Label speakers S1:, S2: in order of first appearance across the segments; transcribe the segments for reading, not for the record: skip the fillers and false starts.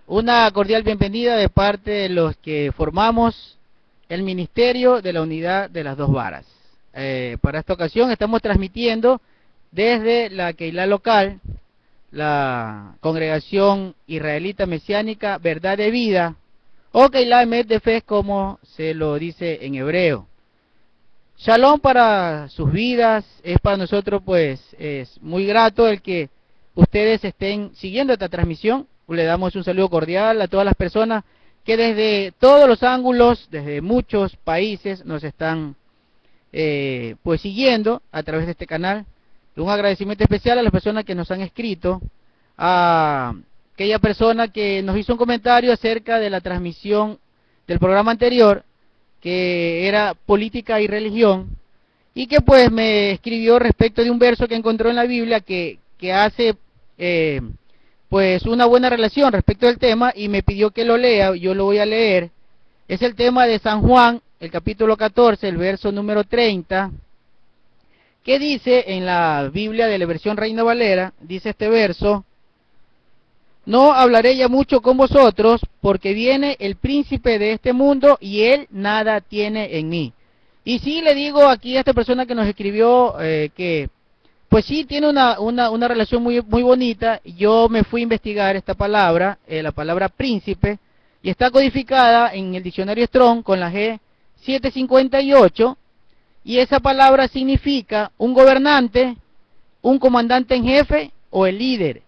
S1: Una cordial bienvenida de parte de los que formamos el Ministerio de la Unidad de las Dos Varas. Para esta ocasión estamos transmitiendo desde la Keilah local, la Congregación Israelita Mesiánica Verdad de Vida, o Keilah Emet de Fe, como se lo dice en hebreo. Shalom para sus vidas. Es para nosotros pues es muy grato el que ustedes estén siguiendo esta transmisión. Le damos un saludo cordial a todas las personas que desde todos los ángulos, desde muchos países nos están pues siguiendo a través de este canal. Un agradecimiento especial a las personas que nos han escrito, a aquella persona que nos hizo un comentario acerca de la transmisión del programa anterior, que era política y religión, y que pues me escribió respecto de un verso que encontró en la Biblia que hace pues una buena relación respecto al tema, y me pidió que lo lea. Yo lo voy a leer. Es el tema de San Juan, el capítulo 14, el verso número 30, que dice en la Biblia de la versión Reina Valera, dice este verso: no hablaré ya mucho con vosotros, porque viene el príncipe de este mundo, y él nada tiene en mí. Y sí, le digo aquí a esta persona que nos escribió que pues sí tiene una relación muy bonita. Yo me fui a investigar esta palabra, la palabra príncipe, y está codificada en el diccionario Strong con la G758, y esa palabra significa un gobernante, un comandante en jefe o el líder.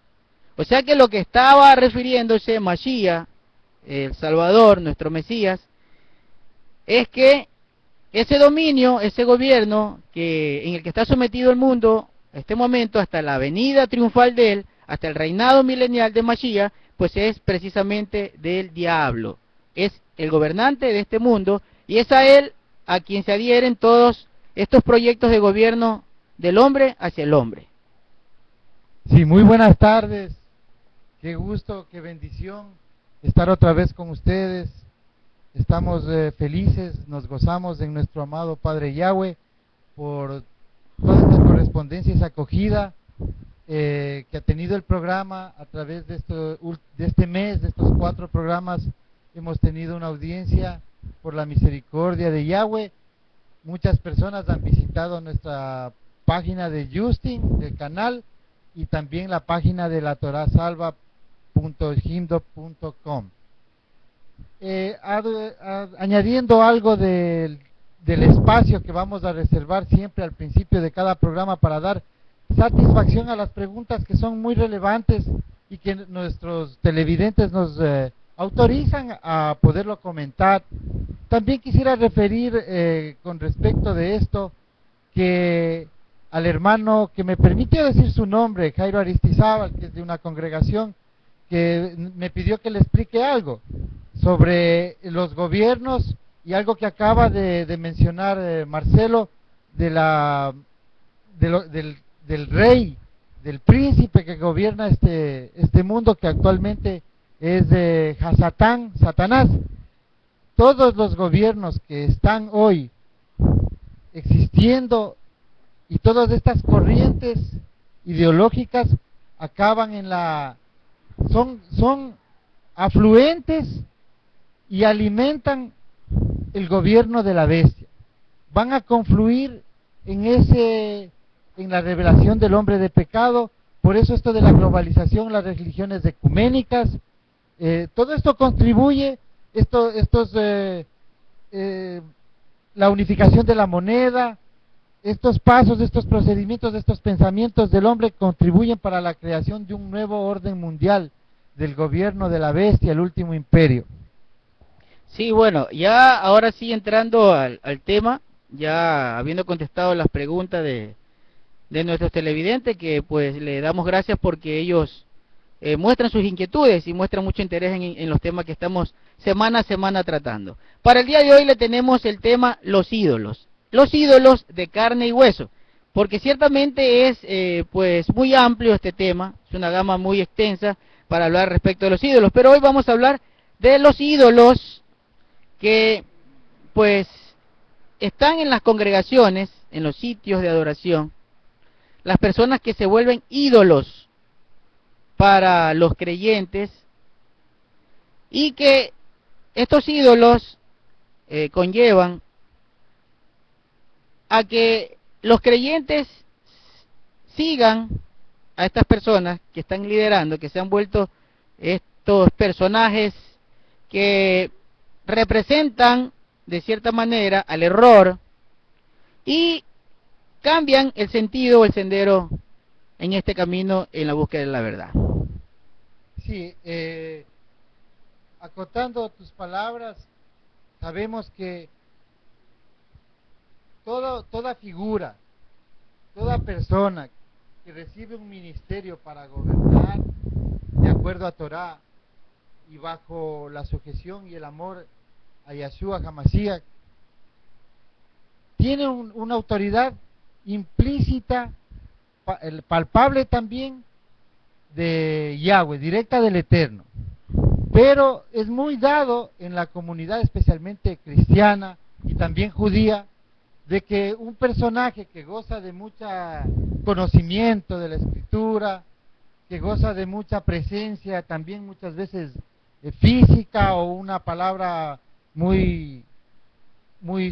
S1: O sea que lo que estaba refiriéndose Mashiach, el Salvador, nuestro Mesías, es que ese dominio, ese gobierno en el que está sometido el mundo en este momento, hasta la venida triunfal de él, hasta el reinado milenial de Mashiach, pues es precisamente del diablo. Es el gobernante de este mundo, y es a él a quien se adhieren todos estos proyectos de gobierno del hombre hacia el hombre.
S2: Sí, muy buenas tardes. Qué gusto, qué bendición estar otra vez con ustedes. Estamos felices, nos gozamos en nuestro amado Padre Yahweh por toda esta correspondencia y esa acogida que ha tenido el programa a través de este mes, de estos 4 programas. Hemos tenido una audiencia por la misericordia de Yahweh. Muchas personas han visitado nuestra página de Justin, del canal, y también la página de la torasalva.himdo.com. Añadiendo algo del espacio que vamos a reservar siempre al principio de cada programa para dar satisfacción a las preguntas que son muy relevantes y que nuestros televidentes nos autorizan a poderlo comentar. También quisiera referir con respecto de esto que al hermano que me permitió decir su nombre, Jairo Aristizábal, que es de una congregación, que me pidió que le explique algo sobre los gobiernos y algo que acaba de mencionar Marcelo, del rey, del príncipe que gobierna este mundo, que actualmente es de Satanás. Todos los gobiernos que están hoy existiendo y todas estas corrientes ideológicas acaban en son afluentes y alimentan el gobierno de la bestia. Van a confluir en la revelación del hombre de pecado. Por eso esto de la globalización, las religiones ecuménicas, todo esto contribuye. La unificación de la moneda, estos pasos, estos procedimientos, estos pensamientos del hombre contribuyen para la creación de un nuevo orden mundial, del gobierno de la bestia, el último imperio.
S1: Sí, bueno, ya ahora sí entrando al tema, ya habiendo contestado las preguntas de nuestros televidentes, que pues le damos gracias porque ellos muestran sus inquietudes y muestran mucho interés en los temas que estamos semana a semana tratando. Para el día de hoy le tenemos el tema los ídolos de carne y hueso, porque ciertamente es pues muy amplio este tema, es una gama muy extensa para hablar respecto de los ídolos, pero hoy vamos a hablar de los ídolos que pues están en las congregaciones, en los sitios de adoración, las personas que se vuelven ídolos para los creyentes, y que estos ídolos conllevan a que los creyentes sigan a estas personas que están liderando, que se han vuelto estos personajes que representan de cierta manera al error y cambian el sentido o el sendero en este camino en la búsqueda de la verdad.
S2: Sí, acotando tus palabras, sabemos que toda figura, toda persona que recibe un ministerio para gobernar de acuerdo a Torá y bajo la sujeción y el amor a Yahshua HaMashiach, tiene una autoridad implícita, palpable también, de Yahweh, directa del Eterno. Pero es muy dado en la comunidad, especialmente cristiana y también judía, de que un personaje que goza de mucho conocimiento de la Escritura, que goza de mucha presencia, también muchas veces física o una palabra muy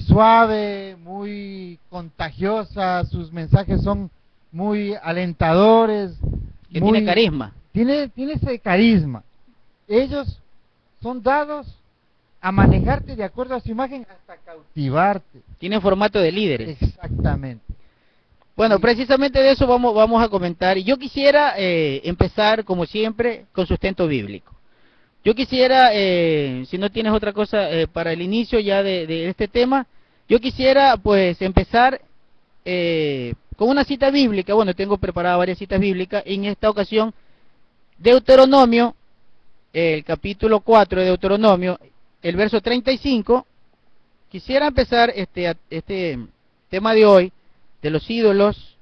S2: suave, muy contagiosa, sus mensajes son muy alentadores,
S1: que tiene carisma.
S2: Tiene ese carisma. Ellos son dados a manejarte de acuerdo a su imagen hasta cautivarte.
S1: Tiene formato de líderes.
S2: Exactamente.
S1: Bueno, precisamente de eso vamos a comentar. Y yo quisiera empezar, como siempre, con sustento bíblico. Yo quisiera, si no tienes otra cosa para el inicio ya de este tema, yo quisiera pues empezar con una cita bíblica. Bueno, tengo preparadas varias citas bíblicas. En esta ocasión, Deuteronomio, el capítulo 4 de Deuteronomio, el verso 35. Quisiera empezar este tema de hoy, de los ídolos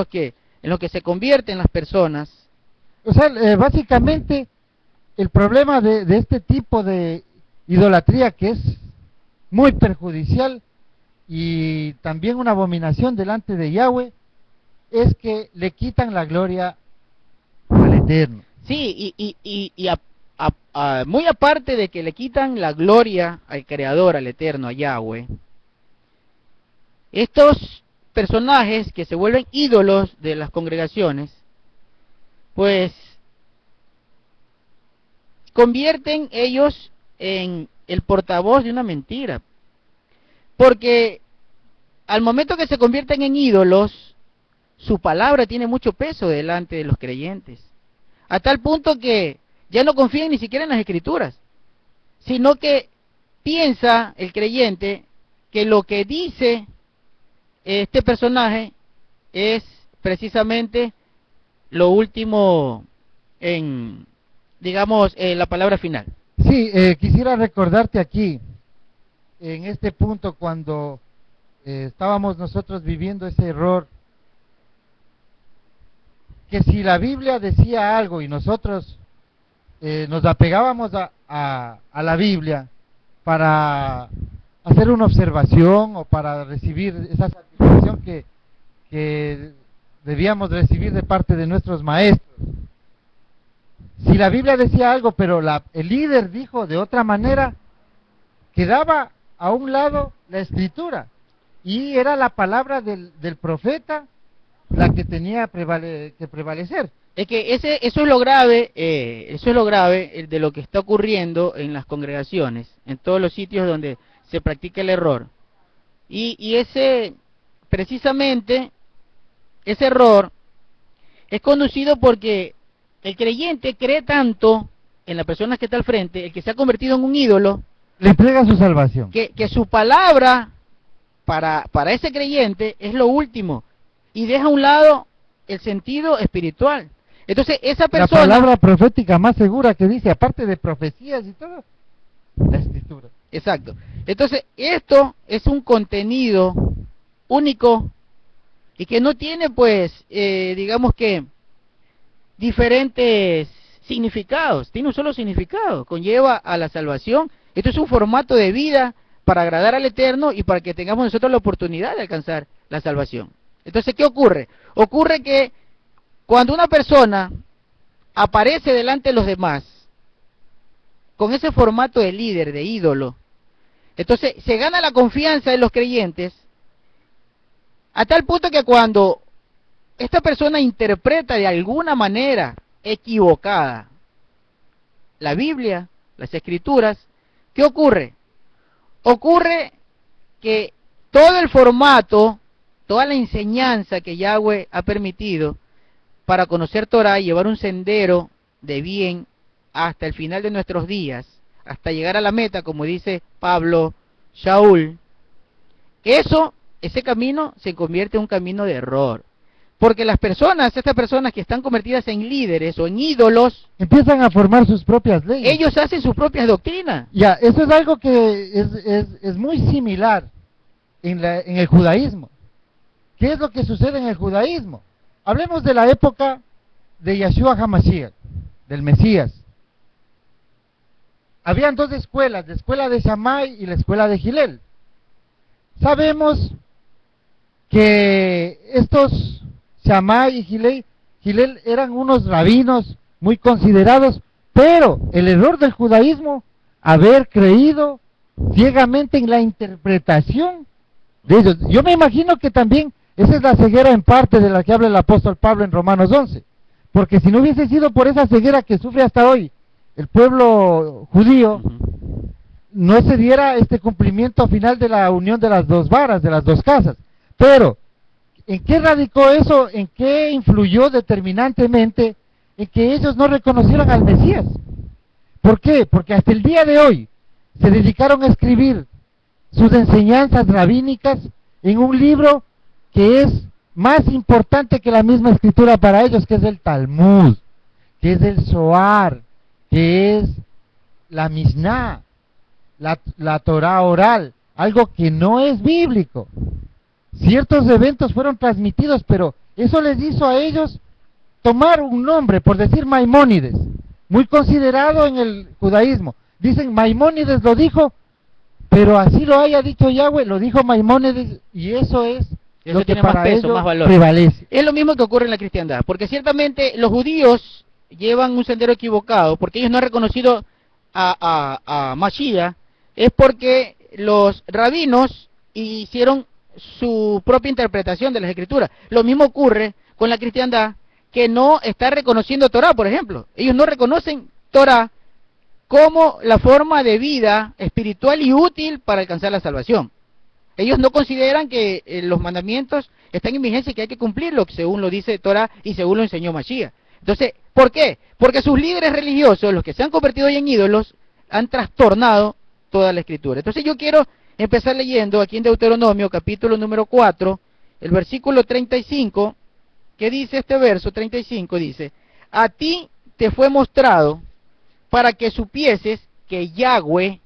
S1: que en los que se convierten las personas.
S2: O sea, básicamente el problema de este tipo de idolatría, que es muy perjudicial y también una abominación delante de Yahweh, es que le quitan la gloria al Eterno.
S1: Sí, muy aparte de que le quitan la gloria al Creador, al Eterno, a Yahweh, estos personajes que se vuelven ídolos de las congregaciones, pues convierten ellos en el portavoz de una mentira. Porque al momento que se convierten en ídolos, su palabra tiene mucho peso delante de los creyentes. A tal punto que ya no confían ni siquiera en las escrituras, sino que piensa el creyente que lo que dice este personaje es precisamente lo último en, digamos, la palabra final.
S2: Sí, quisiera recordarte aquí, en este punto, cuando estábamos nosotros viviendo ese error, que si la Biblia decía algo y nosotros nos apegábamos a la Biblia para hacer una observación o para recibir esa satisfacción que debíamos recibir de parte de nuestros maestros. Si la Biblia decía algo, pero el líder dijo de otra manera, quedaba a un lado la escritura, y era la palabra del profeta la que tenía que prevalecer.
S1: Es que eso es lo grave, de lo que está ocurriendo en las congregaciones, en todos los sitios donde se practica el error. Y precisamente, ese error es conducido porque el creyente cree tanto en la persona que está al frente, el que se ha convertido en un ídolo,
S2: le entrega su salvación.
S1: Que su palabra para ese creyente es lo último, y deja a un lado el sentido espiritual. Entonces esa persona,
S2: la palabra profética más segura que dice, aparte de profecías y todo, la escritura.
S1: Exacto. Entonces esto es un contenido único y que no tiene pues digamos que diferentes significados, tiene un solo significado, conlleva a la salvación. Esto es un formato de vida para agradar al Eterno y para que tengamos nosotros la oportunidad de alcanzar la salvación. Entonces, ¿qué ocurre? Ocurre que cuando una persona aparece delante de los demás con ese formato de líder, de ídolo, entonces se gana la confianza de los creyentes a tal punto que cuando esta persona interpreta de alguna manera equivocada la Biblia, las Escrituras, ¿qué ocurre? Ocurre que todo el formato, toda la enseñanza que Yahweh ha permitido para conocer Torah y llevar un sendero de bien hasta el final de nuestros días, hasta llegar a la meta, como dice Pablo, Shaul, ese camino se convierte en un camino de error. Porque estas personas que están convertidas en líderes o en ídolos,
S2: empiezan a formar sus propias leyes.
S1: Ellos hacen sus propias doctrinas.
S2: Ya, eso es algo que es muy similar en el judaísmo. ¿Qué es lo que sucede en el judaísmo? Hablemos de la época de Yeshua HaMashiach, del Mesías. Habían dos escuelas, la escuela de Shammai y la escuela de Hillel. Sabemos que estos Shammai y Hillel eran unos rabinos muy considerados, pero el error del judaísmo, haber creído ciegamente en la interpretación de ellos. Yo me imagino que también esa es la ceguera en parte de la que habla el apóstol Pablo en Romanos 11, porque si no hubiese sido por esa ceguera que sufre hasta hoy el pueblo judío, no se diera este cumplimiento final de la unión de las dos varas, de las dos casas. Pero ¿en qué radicó eso? ¿En qué influyó determinantemente en que ellos no reconocieran al Mesías? ¿Por qué? Porque hasta el día de hoy se dedicaron a escribir sus enseñanzas rabínicas en un libro que es más importante que la misma escritura para ellos, que es el Talmud, que es el Zohar, que es la Mishnah, la Torah oral, algo que no es bíblico. Ciertos eventos fueron transmitidos, pero eso les hizo a ellos tomar un nombre, por decir Maimónides, muy considerado en el judaísmo. Dicen Maimónides lo dijo, pero así lo haya dicho Yahweh, lo dijo Maimónides, y eso es lo que
S1: tiene
S2: para
S1: más peso,
S2: ellos
S1: más valor.
S2: prevalece.
S1: Es lo mismo que ocurre en la cristiandad, porque ciertamente los judíos llevan un sendero equivocado, porque ellos no han reconocido a Mashiach, es porque los rabinos hicieron su propia interpretación de las escrituras. Lo mismo ocurre con la cristiandad, que no está reconociendo Torah, por ejemplo. Ellos no reconocen Torah como la forma de vida espiritual y útil para alcanzar la salvación. Ellos no consideran que los mandamientos están en vigencia y que hay que cumplirlos, según lo dice Torah y según lo enseñó Mashiach. Entonces, ¿por qué? Porque sus líderes religiosos, los que se han convertido hoy en ídolos, han trastornado toda la escritura. Entonces yo quiero empezar leyendo aquí en Deuteronomio, capítulo número 4, el versículo 35, que dice este verso 35, dice: a ti te fue mostrado para que supieses que Yahweh,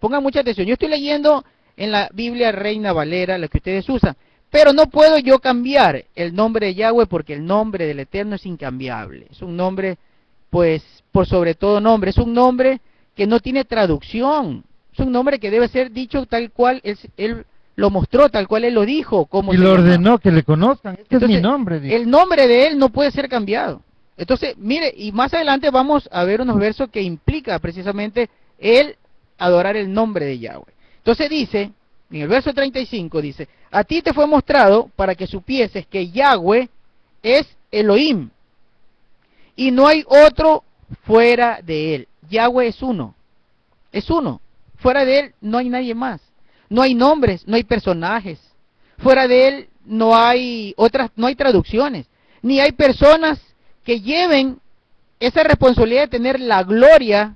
S1: pongan mucha atención, yo estoy leyendo en la Biblia Reina Valera, la que ustedes usan, pero no puedo yo cambiar el nombre de Yahweh porque el nombre del Eterno es incambiable. Es un nombre, pues, por sobre todo nombre, es un nombre que no tiene traducción. Es un nombre que debe ser dicho tal cual él lo mostró, tal cual él lo dijo.
S2: Y lo ordenó que le conozcan. Este es mi nombre. Dijo.
S1: El nombre de él no puede ser cambiado. Entonces, mire, y más adelante vamos a ver unos versos que implica precisamente el adorar el nombre de Yahweh. Entonces dice, en el verso 35 dice: a ti te fue mostrado para que supieses que Yahweh es Elohim y no hay otro fuera de él. Yahweh es uno. Fuera de él no hay nadie más. No hay nombres, no hay personajes. Fuera de él no hay traducciones, ni hay personas que lleven esa responsabilidad de tener la gloria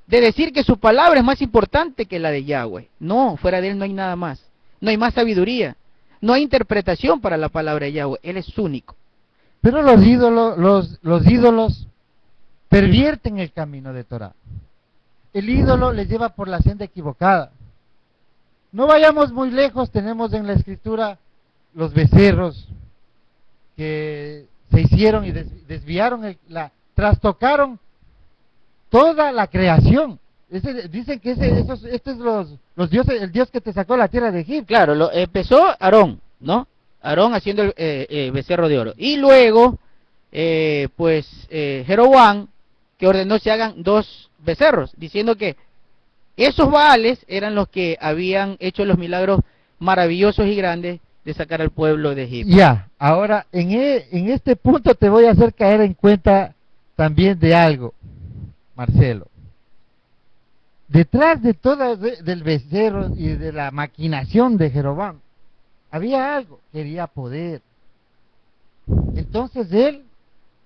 S1: de decir que su palabra es más importante que la de Yahweh. No, fuera de él no hay nada más. No hay más sabiduría. No hay interpretación para la palabra de Yahweh. Él es único.
S2: Pero los ídolos pervierten el camino de Torah. El ídolo les lleva por la senda equivocada. No vayamos muy lejos, tenemos en la escritura los becerros que se hicieron y desviaron, trastocaron toda la creación. Dicen que este es los dioses, el Dios que te sacó la tierra de Egipto.
S1: Claro, empezó Aarón, ¿no? Aarón haciendo el becerro de oro. Y luego, Jeroboam, que ordenó se hagan dos becerros, diciendo que esos Baales eran los que habían hecho los milagros maravillosos y grandes de sacar al pueblo de Egipto.
S2: Ya, ahora en este punto te voy a hacer caer en cuenta también de algo, Marcelo. Detrás de todo del becerro y de la maquinación de Jeroboam, había algo, quería poder. Entonces él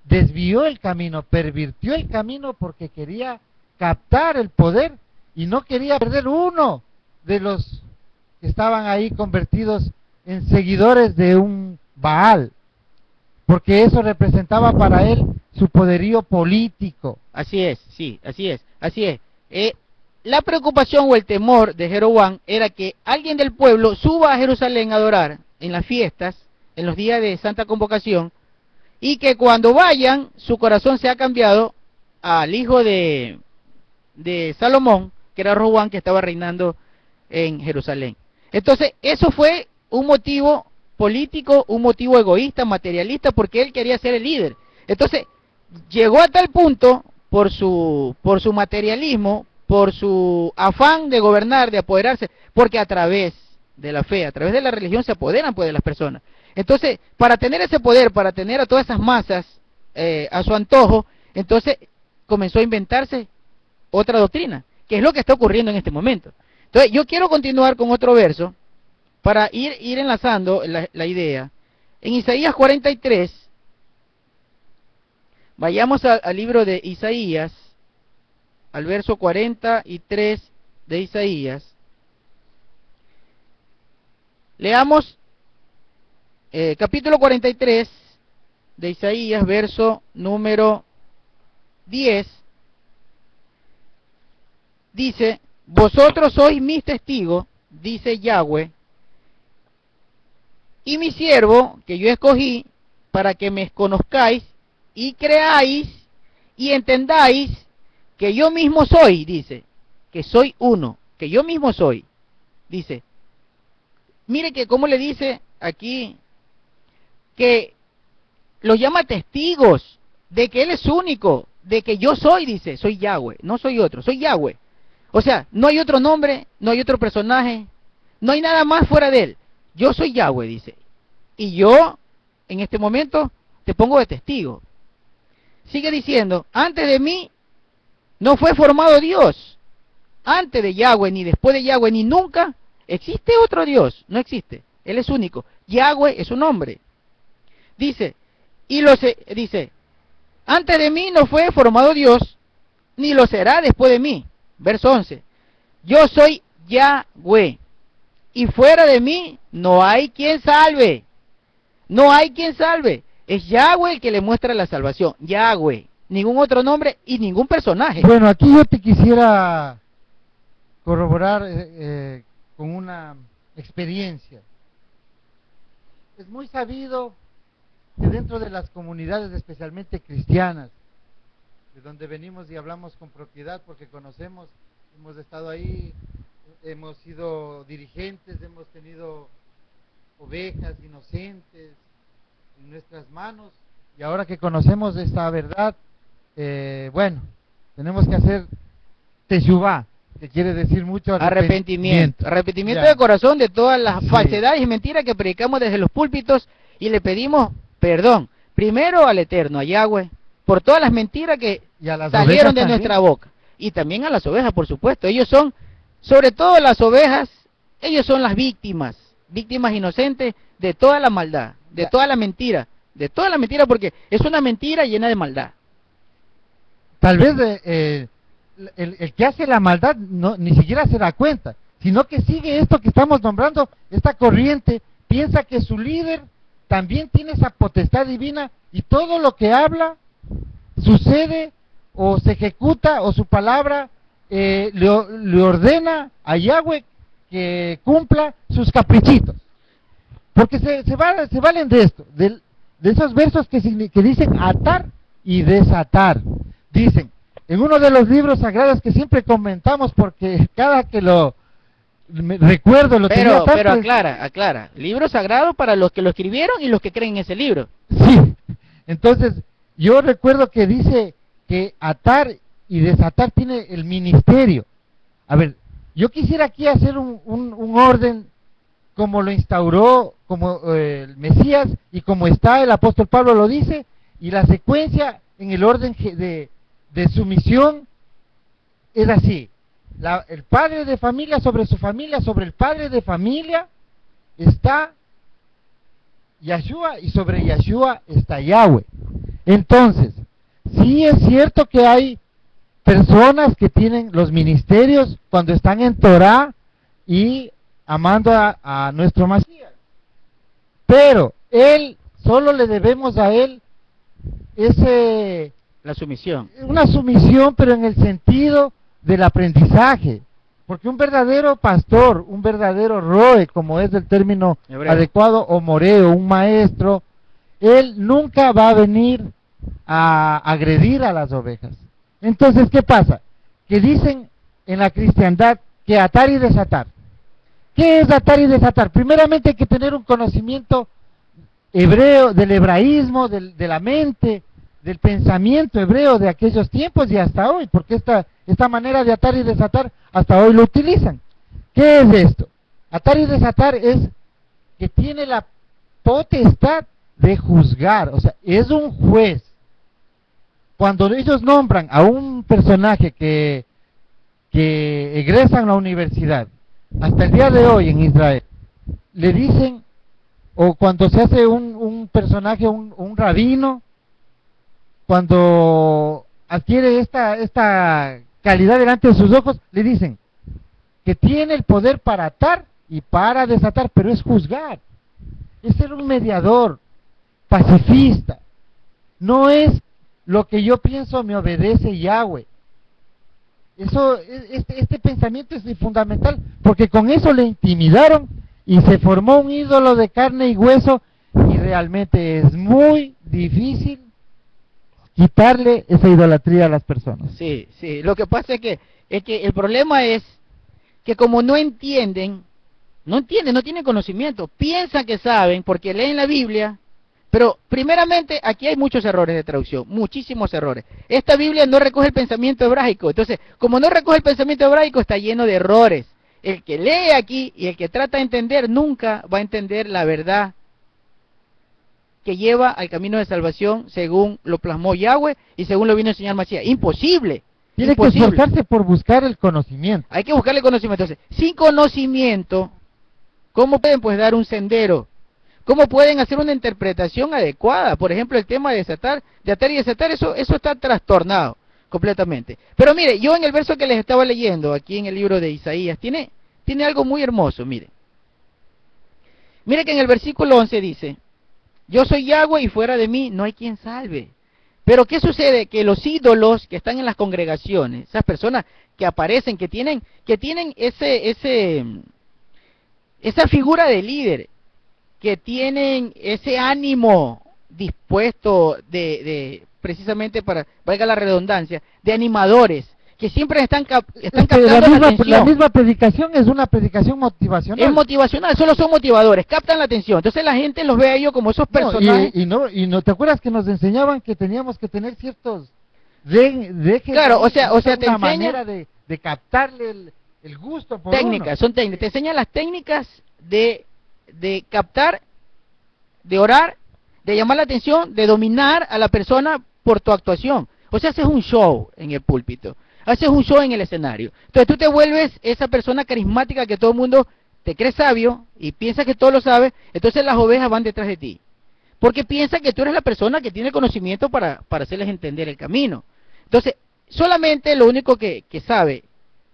S2: desvió el camino, pervirtió el camino porque quería captar el poder y no quería perder uno de los que estaban ahí convertidos en seguidores de un Baal, porque eso representaba para él su poderío político.
S1: Así es, sí, así es, así es. La preocupación o el temor de Jeroboam era que alguien del pueblo suba a Jerusalén a adorar en las fiestas, en los días de Santa Convocación, y que cuando vayan, su corazón se ha cambiado al hijo de Salomón, que era Roboam, que estaba reinando en Jerusalén. Entonces, eso fue un motivo político, un motivo egoísta, materialista, porque él quería ser el líder. Entonces, llegó a tal punto, por su materialismo, por su afán de gobernar, de apoderarse, porque a través de la fe, a través de la religión se apoderan pues de las personas. Entonces, para tener ese poder, para tener a todas esas masas a su antojo, entonces comenzó a inventarse otra doctrina, que es lo que está ocurriendo en este momento. Entonces, yo quiero continuar con otro verso, para ir enlazando la idea. En Isaías 43, vayamos al libro de Isaías, al verso 43 de Isaías. Leamos capítulo 43 de Isaías, verso número 10. Dice: vosotros sois mis testigos, dice Yahweh, y mi siervo, que yo escogí, para que me conozcáis y creáis y entendáis que yo mismo soy, dice, que soy uno, que yo mismo soy, dice. Mire que cómo le dice aquí, que los llama testigos de que Él es único, de que yo soy, dice, soy Yahweh, no soy otro, soy Yahweh. O sea, no hay otro nombre, no hay otro personaje, no hay nada más fuera de Él. Yo soy Yahweh, dice, y yo en este momento te pongo de testigo. Sigue diciendo: antes de mí no fue formado Dios, antes de Yahweh, ni después de Yahweh, ni nunca existe otro Dios, no existe, Él es único. Yahweh es un nombre. Dice, dice, antes de mí no fue formado Dios, ni lo será después de mí. Verso 11, yo soy Yahweh, y fuera de mí no hay quien salve. No hay quien salve. Es Yahweh el que le muestra la salvación. Yahweh. Ningún otro nombre y ningún personaje.
S2: Bueno, aquí yo te quisiera corroborar con una experiencia. Es muy sabido que dentro de las comunidades, especialmente cristianas, de donde venimos y hablamos con propiedad porque conocemos, hemos estado ahí, hemos sido dirigentes, hemos tenido ovejas inocentes en nuestras manos, y ahora que conocemos esta verdad, bueno, tenemos que hacer teshuvá, que quiere decir mucho
S1: arrepentimiento de corazón de todas las falsedades y mentiras que predicamos desde los púlpitos, y le pedimos perdón, primero al Eterno, a Yahweh, por todas las mentiras que salieron de nuestra boca, y también a las ovejas, por supuesto. Ellos son, sobre todo las ovejas, ellos son las víctimas inocentes de toda la maldad, de toda la mentira, porque es una mentira llena de maldad.
S2: Tal vez el que hace la maldad ni siquiera se da cuenta, sino que sigue esto que estamos nombrando, esta corriente, piensa que su líder también tiene esa potestad divina, y todo lo que habla sucede o se ejecuta, o su palabra le ordena a Yahweh que cumpla sus caprichitos, porque se valen de esto, de esos versos que dicen atar y desatar. Dicen, en uno de los libros sagrados que siempre comentamos, porque cada que recuerdo lo tenía tanto.
S1: Pero aclara, libro sagrado para los que lo escribieron y los que creen en ese libro.
S2: Sí, entonces yo recuerdo que dice que atar y desatar tiene el ministerio. A ver, yo quisiera aquí hacer un orden como lo instauró como el Mesías y como está el apóstol Pablo lo dice, y la secuencia en el orden de su misión es así. El padre de familia, sobre el padre de familia está Yahshua y sobre Yahshua está Yahweh. Entonces, sí es cierto que hay personas que tienen los ministerios cuando están en Torah y amando a nuestro Mashiach, pero él, solo le debemos a él
S1: la sumisión.
S2: Una sumisión, pero en el sentido del aprendizaje, porque un verdadero pastor, un verdadero roe, como es el término hebreo adecuado, o moreo, un maestro, él nunca va a venir a agredir a las ovejas. Entonces, ¿qué pasa? Que dicen en la cristiandad que atar y desatar. ¿Qué es atar y desatar? Primeramente hay que tener un conocimiento hebreo, del hebraísmo, de la mente, del pensamiento hebreo de aquellos tiempos y hasta hoy, porque esta manera de atar y desatar hasta hoy lo utilizan. ¿Qué es esto? Atar y desatar es que tiene la potestad de juzgar, o sea, es un juez. Cuando ellos nombran a un personaje que egresa en la universidad, hasta el día de hoy en Israel, le dicen, o cuando se hace un personaje, un rabino, cuando adquiere esta calidad delante de sus ojos, le dicen que tiene el poder para atar y para desatar, pero es juzgar, es ser un mediador, pacifista. No es lo que yo pienso me obedece Yahweh. Eso, este pensamiento es fundamental, porque con eso le intimidaron y se formó un ídolo de carne y hueso, y realmente es muy difícil quitarle esa idolatría a las personas.
S1: Sí, sí, lo que pasa es que el problema es que como no entienden, no tienen conocimiento, piensan que saben porque leen la Biblia, pero primeramente aquí hay muchos errores de traducción, muchísimos errores. Esta Biblia no recoge el pensamiento hebraico, entonces como no recoge el pensamiento hebraico está lleno de errores. El que lee aquí y el que trata de entender nunca va a entender la verdad que lleva al camino de salvación según lo plasmó Yahweh y según lo vino a enseñar Mashiach. Imposible.
S2: Tiene que esforzarse por buscar el conocimiento.
S1: Hay que buscarle conocimiento. Entonces, sin conocimiento, ¿cómo pueden pues dar un sendero? ¿Cómo pueden hacer una interpretación adecuada? Por ejemplo, el tema de atar y desatar, eso está trastornado completamente. Pero mire, yo en el verso que les estaba leyendo, aquí en el libro de Isaías, tiene algo muy hermoso, mire. Mire que en el versículo 11 dice, yo soy Yahweh y fuera de mí no hay quien salve. Pero ¿qué sucede? Que los ídolos que están en las congregaciones, esas personas que aparecen, que tienen esa figura de líder, que tienen ese ánimo dispuesto precisamente para, valga la redundancia, de animadores, que siempre están captando la atención.
S2: La misma predicación es una predicación motivacional.
S1: Es motivacional, solo son motivadores, captan la atención. Entonces la gente los ve a ellos como esos personajes.
S2: No, ¿te acuerdas que nos enseñaban que teníamos que tener ciertos
S1: claro, o sea te
S2: enseña manera de captarle el gusto por
S1: técnicas, son técnicas. Te enseñan las técnicas de captar, de orar, de llamar la atención, de dominar a la persona por tu actuación. O sea, haces un show en el púlpito, haces un show en el escenario. Entonces tú te vuelves esa persona carismática que todo el mundo te cree sabio y piensa que todo lo sabe, entonces las ovejas van detrás de ti. Porque piensa que tú eres la persona que tiene conocimiento para hacerles entender el camino. Entonces, solamente lo único que sabe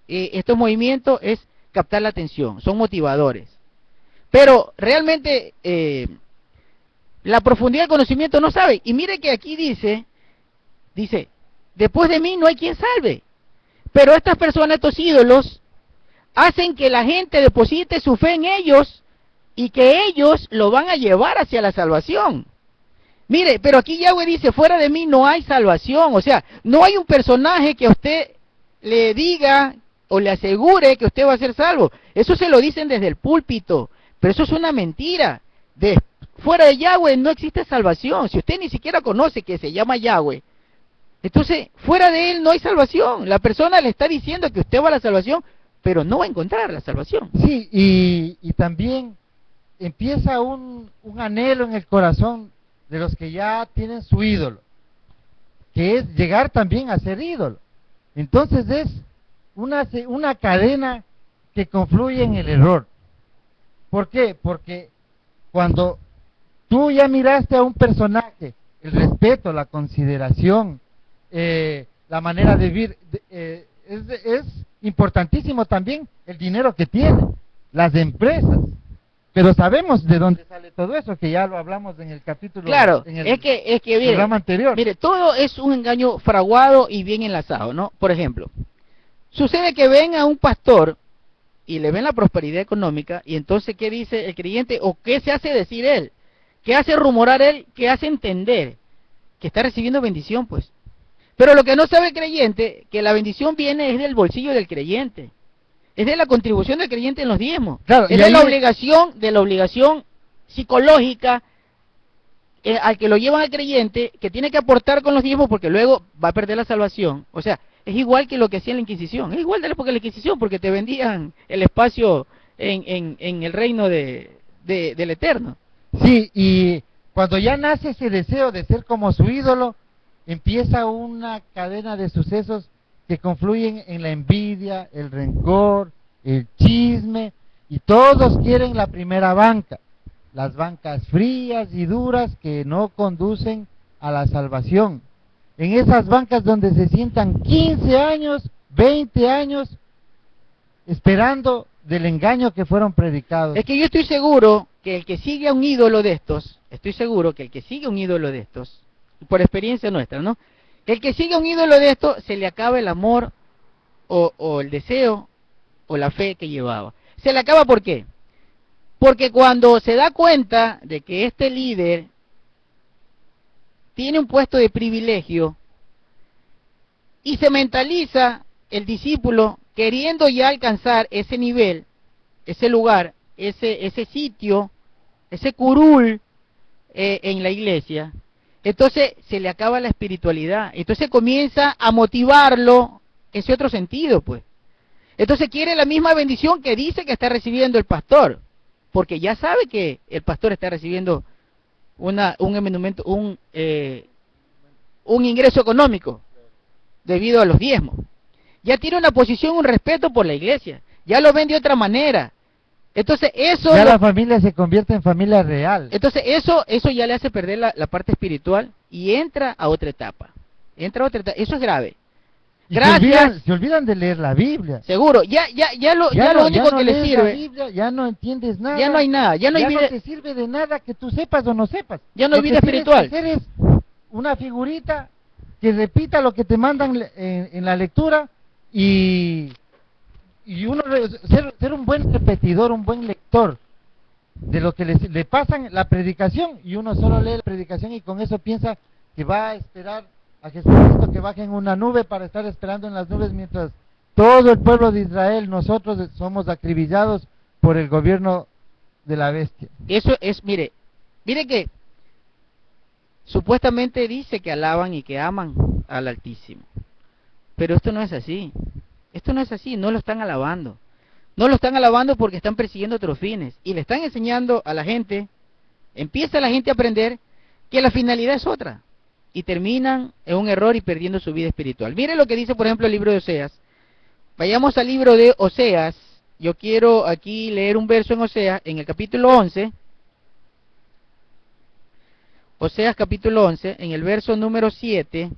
S1: estos movimientos es captar la atención, son motivadores. Pero realmente la profundidad del conocimiento no sabe. Y mire que aquí dice, después de mí no hay quien salve. Pero estas personas, estos ídolos, hacen que la gente deposite su fe en ellos y que ellos lo van a llevar hacia la salvación. Mire, pero aquí Yahweh dice, fuera de mí no hay salvación. O sea, no hay un personaje que a usted le diga o le asegure que usted va a ser salvo. Eso se lo dicen desde el púlpito, pero eso es una mentira. Fuera de Yahweh no existe salvación. Si usted ni siquiera conoce que se llama Yahweh, Entonces, fuera de él no hay salvación. La persona le está diciendo que usted va a la salvación, pero no va a encontrar la salvación.
S2: Sí, y también empieza un anhelo en el corazón de los que ya tienen su ídolo, que es llegar también a ser ídolo. Entonces es una cadena que confluye en el error. ¿Por qué? Porque cuando tú ya miraste a un personaje, el respeto, la consideración, la manera de vivir, es importantísimo también el dinero que tiene, las empresas. Pero sabemos de dónde sale todo eso, que ya lo hablamos en el capítulo,
S1: Claro,
S2: en el
S1: es que
S2: programa anterior.
S1: mire, todo es un engaño fraguado y bien enlazado, ¿no? Por ejemplo, sucede que ven a un pastor y le ven la prosperidad económica, y entonces, ¿qué dice el creyente? ¿O qué se hace decir él? ¿Qué hace rumorar él? ¿Qué hace entender? Que está recibiendo bendición, pues. Pero lo que no sabe el creyente, que la bendición viene es del bolsillo del creyente. Es de la contribución del creyente en los diezmos.
S2: Claro,
S1: es de la obligación psicológica al que lo llevan al creyente, que tiene que aportar con los diezmos porque luego va a perder la salvación. O sea, es igual que lo que hacía la Inquisición. Es igual de la época de la Inquisición porque te vendían el espacio en el reino del Eterno.
S2: Sí, y cuando ya nace ese deseo de ser como su ídolo, empieza una cadena de sucesos que confluyen en la envidia, el rencor, el chisme, y todos quieren la primera banca, las bancas frías y duras que no conducen a la salvación. En esas bancas donde se sientan 15 años, 20 años, esperando del engaño que fueron predicados.
S1: Es que yo estoy seguro que el que sigue a un ídolo de estos, estoy seguro que el que sigue a un ídolo de estos, por experiencia nuestra, ¿no? El que sigue a un ídolo de estos, se le acaba el amor o el deseo o la fe que llevaba. Se le acaba, ¿por qué? Porque cuando se da cuenta de que este líder tiene un puesto de privilegio y se mentaliza el discípulo queriendo ya alcanzar ese nivel, ese lugar, ese sitio, ese curul en la iglesia, entonces se le acaba la espiritualidad, entonces comienza a motivarlo ese otro sentido, pues. Entonces quiere la misma bendición que dice que está recibiendo el pastor, porque ya sabe que el pastor está recibiendo un ingreso económico debido a los diezmos. Ya tiene una posición, un respeto por la iglesia, ya lo ven de otra manera. Entonces eso
S2: ya la familia se convierte en familia real.
S1: Entonces eso ya le hace perder la parte espiritual y entra a otra etapa. Eso es grave.
S2: Y
S1: Gracias.
S2: se olvidan de leer la Biblia.
S1: Seguro, ya lo único que le sirve.
S2: La Biblia, ya no entiendes nada.
S1: Ya no hay nada, ya no hay vida.
S2: No te sirve de nada que tú sepas o no sepas.
S1: Ya no hay vida espiritual.
S2: Eres una figurita que repita lo que te mandan en la lectura y uno ser un buen repetidor, un buen lector de lo que le pasan la predicación, y uno solo lee la predicación y con eso piensa que va a esperar a Jesucristo que baje en una nube para estar esperando en las nubes mientras todo el pueblo de Israel, nosotros somos acribillados por el gobierno de la bestia.
S1: Eso es, mire que supuestamente dice que alaban y que aman al Altísimo, pero esto no es así. Esto no es así, no lo están alabando. No lo están alabando porque están persiguiendo otros fines. Y le están enseñando a la gente, empieza la gente a aprender que la finalidad es otra. Y terminan en un error y perdiendo su vida espiritual. Mire lo que dice, por ejemplo, el libro de Oseas. Vayamos al libro de Oseas. Yo quiero aquí leer un verso en Oseas, en el capítulo 11. Oseas capítulo 11, en el verso número 7.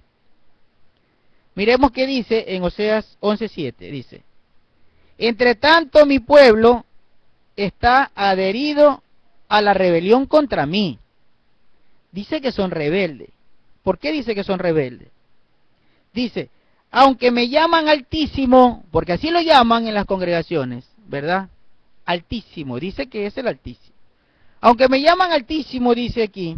S1: Miremos qué dice en Oseas 11:7, dice: entre tanto mi pueblo está adherido a la rebelión contra mí. Dice que son rebeldes. ¿Por qué dice que son rebeldes? Dice, aunque me llaman Altísimo, porque así lo llaman en las congregaciones, ¿verdad? Altísimo, dice que es el Altísimo. Aunque me llaman Altísimo, dice aquí,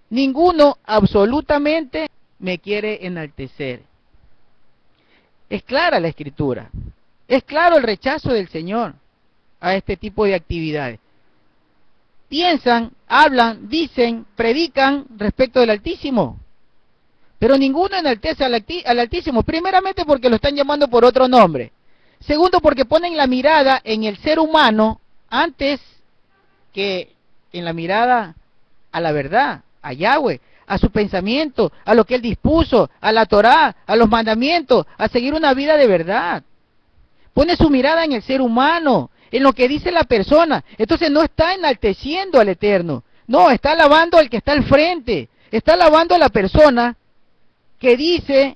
S1: ninguno absolutamente me quiere enaltecer. Es clara la escritura. Es claro el rechazo del Señor a este tipo de actividades. Piensan, hablan, dicen, predican respecto del Altísimo, pero ninguno enaltece al Altísimo, primeramente porque lo están llamando por otro nombre, segundo porque ponen la mirada en el ser humano antes que en la mirada a la verdad, a Yahweh, a su pensamiento, a lo que Él dispuso, a la Torá, a los mandamientos, a seguir una vida de verdad. Pone su mirada en el ser humano, en lo que dice la persona. Entonces no está enalteciendo al Eterno, no, está alabando al que está al frente, está alabando a la persona que dice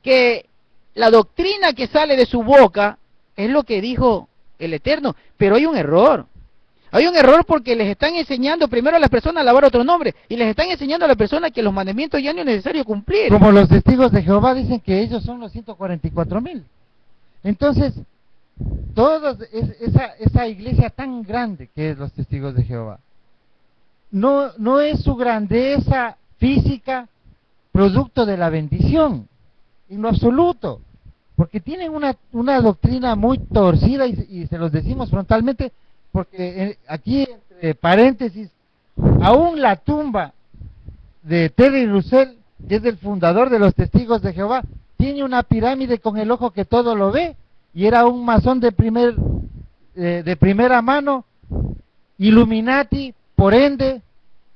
S1: que la doctrina que sale de su boca es lo que dijo el Eterno, pero hay un error. Hay un error porque les están enseñando primero a las personas a alabar otro nombre y les están enseñando a las personas que los mandamientos ya no es necesario cumplir.
S2: Como los testigos de Jehová dicen que ellos son los 144,000. Entonces, esa iglesia tan grande que es los testigos de Jehová, no es su grandeza física producto de la bendición, en lo absoluto, porque tienen una doctrina muy torcida y se los decimos frontalmente, porque aquí, entre paréntesis, aún la tumba de Terry Russell, que es el fundador de los Testigos de Jehová, tiene una pirámide con el ojo que todo lo ve, y era un masón de primera mano, Illuminati, por ende,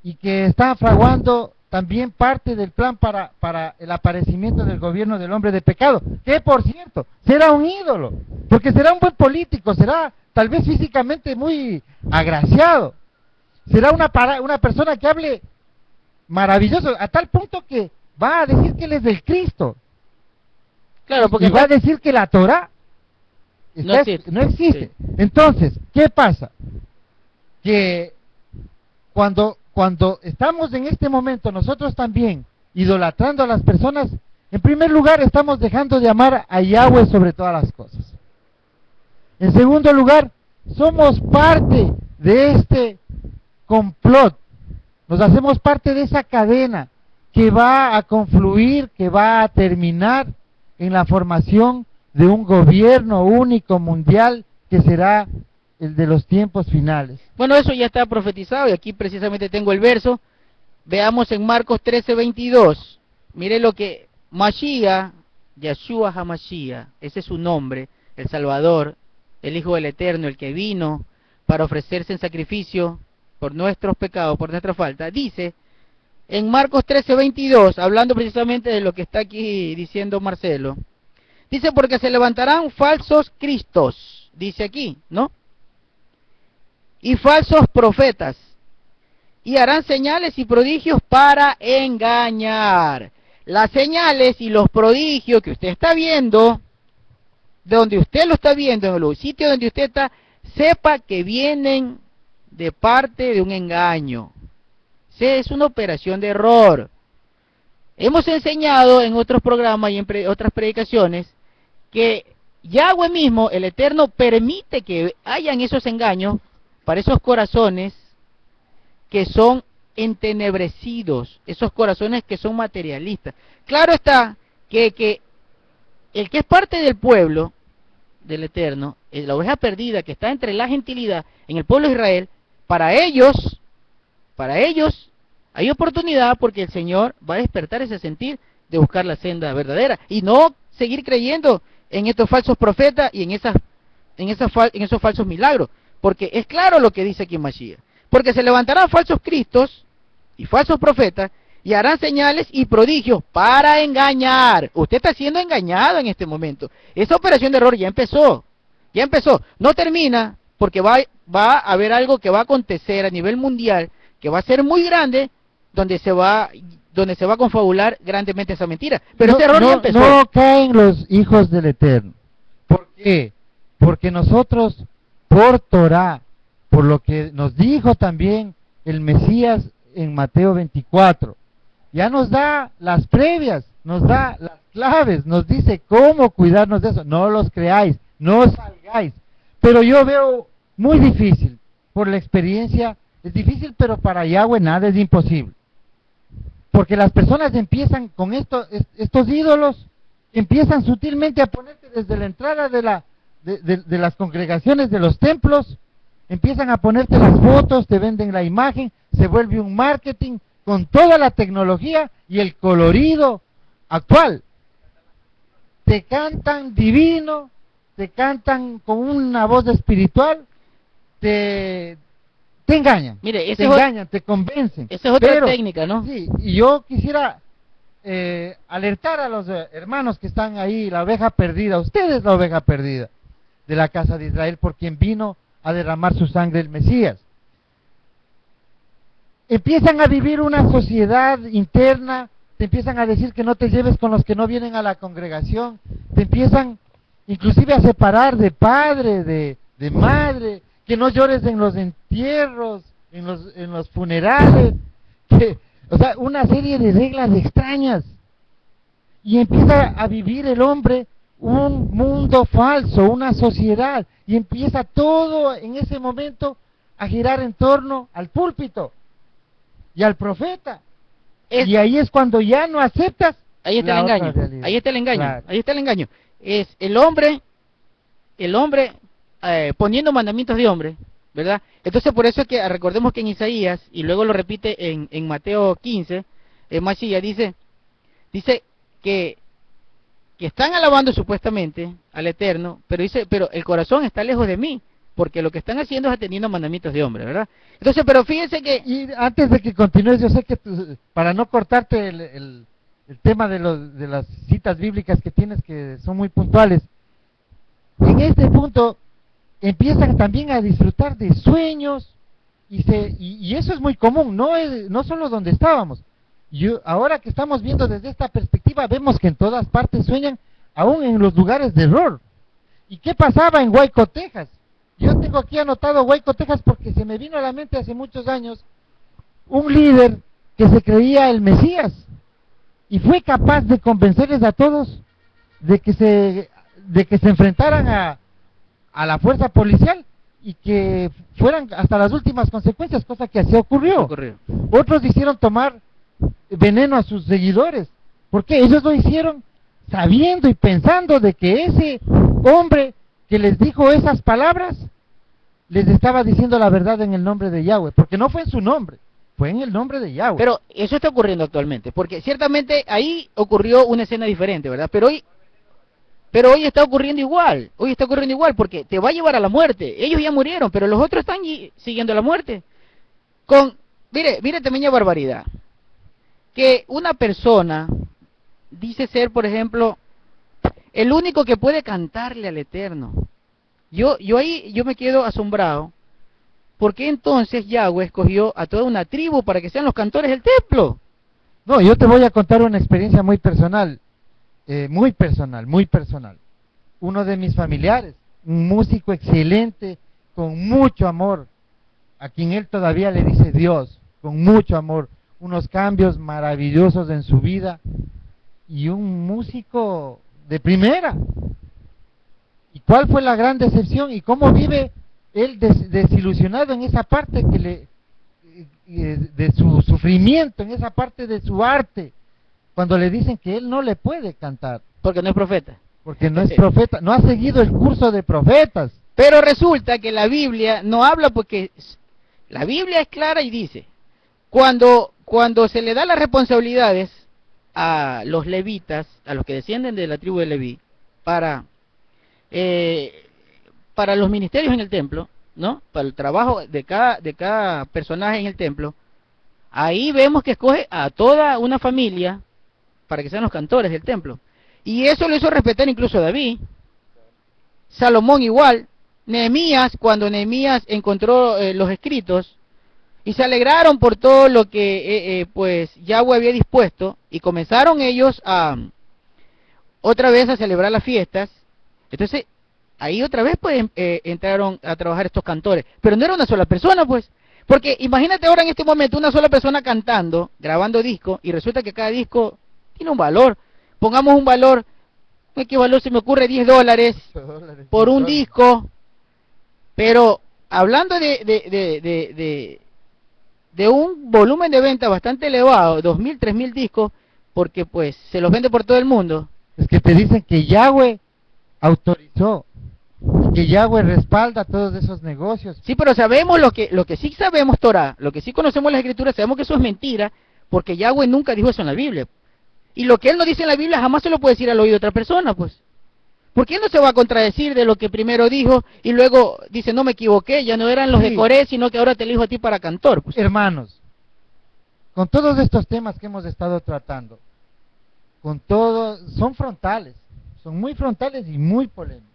S2: y que está fraguando también parte del plan para el aparecimiento del gobierno del hombre de pecado, que por cierto, será un ídolo, porque será un buen político, será tal vez físicamente muy agraciado, será una persona que hable maravilloso, a tal punto que va a decir que él es del Cristo,
S1: claro, porque
S2: y va a decir que la Torá
S1: no existe.
S2: No existe.
S1: Sí.
S2: Entonces, ¿qué pasa? Que cuando estamos en este momento nosotros también idolatrando a las personas, en primer lugar estamos dejando de amar a Yahweh sobre todas las cosas. En segundo lugar, somos parte de este complot, nos hacemos parte de esa cadena que va a confluir, que va a terminar en la formación de un gobierno único mundial que será el de los tiempos finales.
S1: Bueno, eso ya está profetizado y aquí precisamente tengo el verso. Veamos en Marcos 13:22. Mire lo que Mashiach, Yeshua HaMashiach, ese es su nombre, el Salvador, el Hijo del Eterno, el que vino para ofrecerse en sacrificio por nuestros pecados, por nuestra falta, dice en Marcos 13:22, hablando precisamente de lo que está aquí diciendo Marcelo, dice, porque se levantarán falsos cristos, dice aquí, ¿no? Y falsos profetas, y harán señales y prodigios para engañar. Las señales y los prodigios que usted está viendo, de donde usted lo está viendo, en los sitios donde usted está, sepa que vienen de parte de un engaño. Es una operación de error. Hemos enseñado en otros programas y en otras predicaciones que Yahweh mismo, el Eterno, permite que hayan esos engaños para esos corazones que son entenebrecidos, esos corazones que son materialistas. Claro está que el que es parte del pueblo del Eterno, la oveja perdida que está entre la gentilidad en el pueblo de Israel, para ellos hay oportunidad porque el Señor va a despertar ese sentir de buscar la senda verdadera y no seguir creyendo en estos falsos profetas y en esos falsos milagros, porque es claro lo que dice aquí en Mashiach, porque se levantarán falsos cristos y falsos profetas y harán señales y prodigios para engañar. Usted está siendo engañado en este momento. Esa operación de error ya empezó, no termina, porque va a haber algo que va a acontecer a nivel mundial, que va a ser muy grande, donde se va a confabular grandemente esa mentira. Pero ese error ya empezó.
S2: No caen los hijos del Eterno. ¿Por qué? Porque nosotros, por Torah, por lo que nos dijo también el Mesías en Mateo 24, ya nos da las previas, nos da las claves, nos dice cómo cuidarnos de eso. No los creáis, no salgáis. Pero yo veo muy difícil, por la experiencia, es difícil, pero para Yahweh nada es imposible. Porque las personas empiezan con estos ídolos, empiezan sutilmente a ponerte desde la entrada de las congregaciones, de los templos, empiezan a ponerte las fotos, te venden la imagen, se vuelve un marketing con toda la tecnología y el colorido actual. Te cantan divino, te cantan con una voz espiritual, te engañan,
S1: Mire,
S2: te engañan, te convencen.
S1: Esa es otra
S2: Pero,
S1: técnica, ¿no?
S2: Sí, y yo quisiera alertar a los hermanos que están ahí, la oveja perdida, usted es la oveja perdida de la casa de Israel, por quien vino a derramar su sangre el Mesías. Empiezan a vivir una sociedad interna, te empiezan a decir que no te lleves con los que no vienen a la congregación, te empiezan inclusive a separar de padre, de madre, que no llores en los entierros, en los funerales, o sea, una serie de reglas extrañas. Y empieza a vivir el hombre un mundo falso, una sociedad, y empieza todo en ese momento a girar en torno al púlpito y al profeta. Y ahí es cuando ya no aceptas.
S1: Ahí está el engaño, ahí está el engaño, claro. Ahí está el engaño. Es el hombre poniendo mandamientos de hombre, ¿verdad? Entonces por eso es que recordemos que en Isaías, y luego lo repite en Mateo 15, Masías dice que están alabando supuestamente al Eterno, pero el corazón está lejos de mí, porque lo que están haciendo es atendiendo mandamientos de hombre, ¿verdad? Entonces, pero fíjense que...
S2: Y antes de que continúes, yo sé que para no cortarte el tema de las citas bíblicas que tienes, que son muy puntuales, en este punto empiezan también a disfrutar de sueños, y eso es muy común, no solo donde estábamos. Ahora que estamos viendo desde esta perspectiva, vemos que en todas partes sueñan, aún en los lugares de error. ¿Y qué pasaba en Waco, Texas? Yo tengo aquí anotado Waco, Texas, porque se me vino a la mente hace muchos años un líder que se creía el Mesías y fue capaz de convencerles a todos de que se enfrentaran a la fuerza policial y que fueran hasta las últimas consecuencias, cosa que así ocurrió. Otros hicieron tomar veneno a sus seguidores, porque ellos lo hicieron sabiendo y pensando de que ese hombre que les dijo esas palabras les estaba diciendo la verdad en el nombre de Yahweh, porque no fue en su nombre, fue en el nombre de Yahweh.
S1: Pero eso está ocurriendo actualmente, porque ciertamente ahí ocurrió una escena diferente, ¿verdad? Pero hoy está ocurriendo igual, porque te va a llevar a la muerte. Ellos ya murieron, pero los otros están siguiendo la muerte. Mire también barbaridad, que una persona dice ser, por ejemplo, el único que puede cantarle al Eterno. Yo me quedo asombrado, porque entonces Yahweh escogió a toda una tribu para que sean los cantores del templo.
S2: No, yo te voy a contar una experiencia muy personal, muy personal. Uno de mis familiares, un músico excelente, con mucho amor, a quien él todavía le dice Dios, con mucho amor, unos cambios maravillosos en su vida, y un músico de primera. ¿Y cuál fue la gran decepción? ¿Y cómo vive él desilusionado en esa parte de su sufrimiento, en esa parte de su arte, cuando le dicen que él no le puede cantar?
S1: Porque no es profeta.
S2: Porque no es profeta, no ha seguido el curso de profetas.
S1: Pero resulta que la Biblia no habla, porque la Biblia es clara y dice, cuando se le da las responsabilidades a los levitas, a los que descienden de la tribu de Leví, para los ministerios en el templo, ¿no? Para el trabajo de cada personaje en el templo, ahí vemos que escoge a toda una familia para que sean los cantores del templo. Y eso lo hizo respetar incluso David, Salomón igual, Nehemías, cuando Nehemías encontró los escritos, y se alegraron por todo lo que pues Yahweh había dispuesto, y comenzaron ellos otra vez a celebrar las fiestas. Entonces ahí otra vez pues entraron a trabajar estos cantores, pero no era una sola persona, pues, porque imagínate ahora en este momento una sola persona cantando, grabando disco, y resulta que cada disco tiene un valor. Pongamos un valor, ¿qué valor se me ocurre? $10 por un disco. Pero hablando de un volumen de venta bastante elevado, 2.000, 3.000 discos, porque pues se los vende por todo el mundo.
S2: Es que te dicen que Yahweh autorizó, que Yahweh respalda todos esos negocios.
S1: Sí, pero sabemos lo que sí sabemos Torah, lo que sí conocemos las Escrituras, sabemos que eso es mentira, porque Yahweh nunca dijo eso en la Biblia. Y lo que él no dice en la Biblia jamás se lo puede decir al oído de otra persona, pues. ¿Por qué no se va a contradecir de lo que primero dijo y luego dice, no me equivoqué, ya no eran los de Coré, sino que ahora te elijo a ti para cantor? Pues.
S2: Hermanos, con todos estos temas que hemos estado tratando, son frontales, son muy frontales y muy polémicos,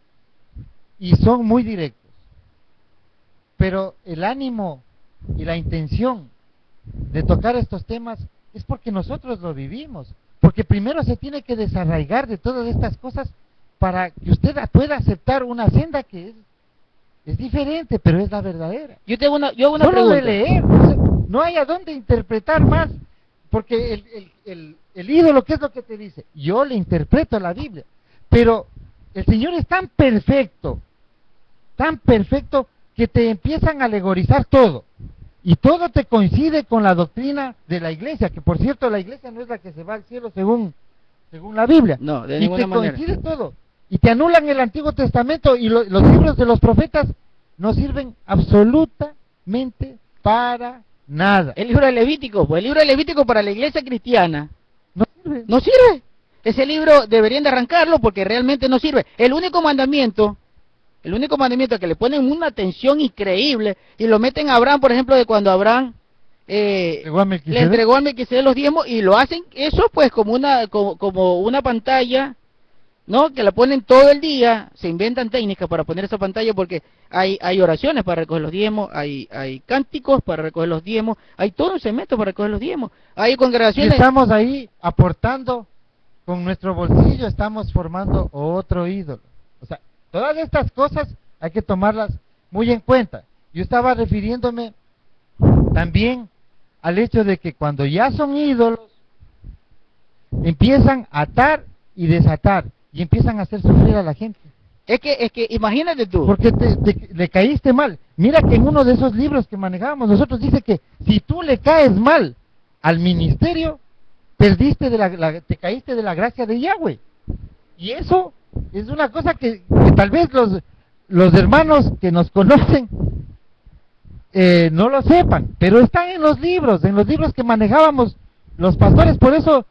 S2: y son muy directos. Pero el ánimo y la intención de tocar estos temas es porque nosotros lo vivimos, porque primero se tiene que desarraigar de todas estas cosas para que usted pueda aceptar una senda que es diferente, pero es la verdadera.
S1: Yo hago una
S2: Solo
S1: pregunta.
S2: de leer, o sea, no hay a dónde interpretar más, porque el ídolo, ¿qué es lo que te dice? Yo le interpreto la Biblia, pero el Señor es tan perfecto que te empiezan a alegorizar todo, y todo te coincide con la doctrina de la iglesia, que por cierto la iglesia no es la que se va al cielo según la Biblia,
S1: No, de
S2: y
S1: ninguna
S2: te
S1: manera.
S2: coincide todo, y te anulan el Antiguo Testamento, y los libros de los profetas no sirven absolutamente para nada.
S1: El libro de Levítico, pues el libro de Levítico para la iglesia cristiana
S2: No sirve.
S1: no sirve. Ese libro deberían de arrancarlo porque realmente no sirve. El único mandamiento que le ponen una atención increíble y lo meten a Abraham, por ejemplo, de cuando Abraham le entregó a Melquisedec los diezmos, y lo hacen eso pues como una pantalla, ¿no? Que la ponen todo el día, se inventan técnicas para poner esa pantalla porque hay oraciones para recoger los diezmos, hay cánticos para recoger los diezmos, hay todo un segmento para recoger los diezmos, hay
S2: Y
S1: congregaciones.
S2: estamos ahí aportando con nuestro bolsillo, estamos formando otro ídolo. O sea, todas estas cosas hay que tomarlas muy en cuenta. Yo estaba refiriéndome también al hecho de que cuando ya son ídolos, empiezan a atar y desatar, y empiezan a hacer sufrir a la gente.
S1: Es que imagínate tú.
S2: Porque le caíste mal. Mira que en uno de esos libros que manejábamos nosotros dice que si tú le caes mal al ministerio, te caíste de la gracia de Yahweh. Y eso es una cosa que tal vez los hermanos que nos conocen no lo sepan, pero están en los libros que manejábamos los pastores. Por eso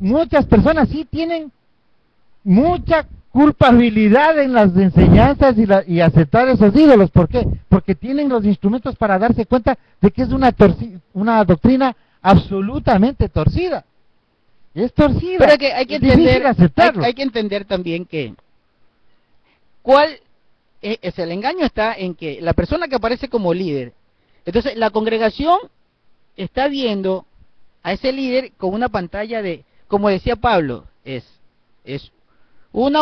S2: muchas personas sí tienen mucha culpabilidad en las enseñanzas y aceptar esos ídolos. ¿Por qué? Porque tienen los instrumentos para darse cuenta de que es una doctrina absolutamente torcida. Es torcida.
S1: Pero que hay que
S2: es difícil
S1: entender,
S2: aceptarlo.
S1: hay que entender también que cuál es el engaño. Está en que la persona que aparece como líder, entonces la congregación está viendo a ese líder con una pantalla de, como decía Pablo, es un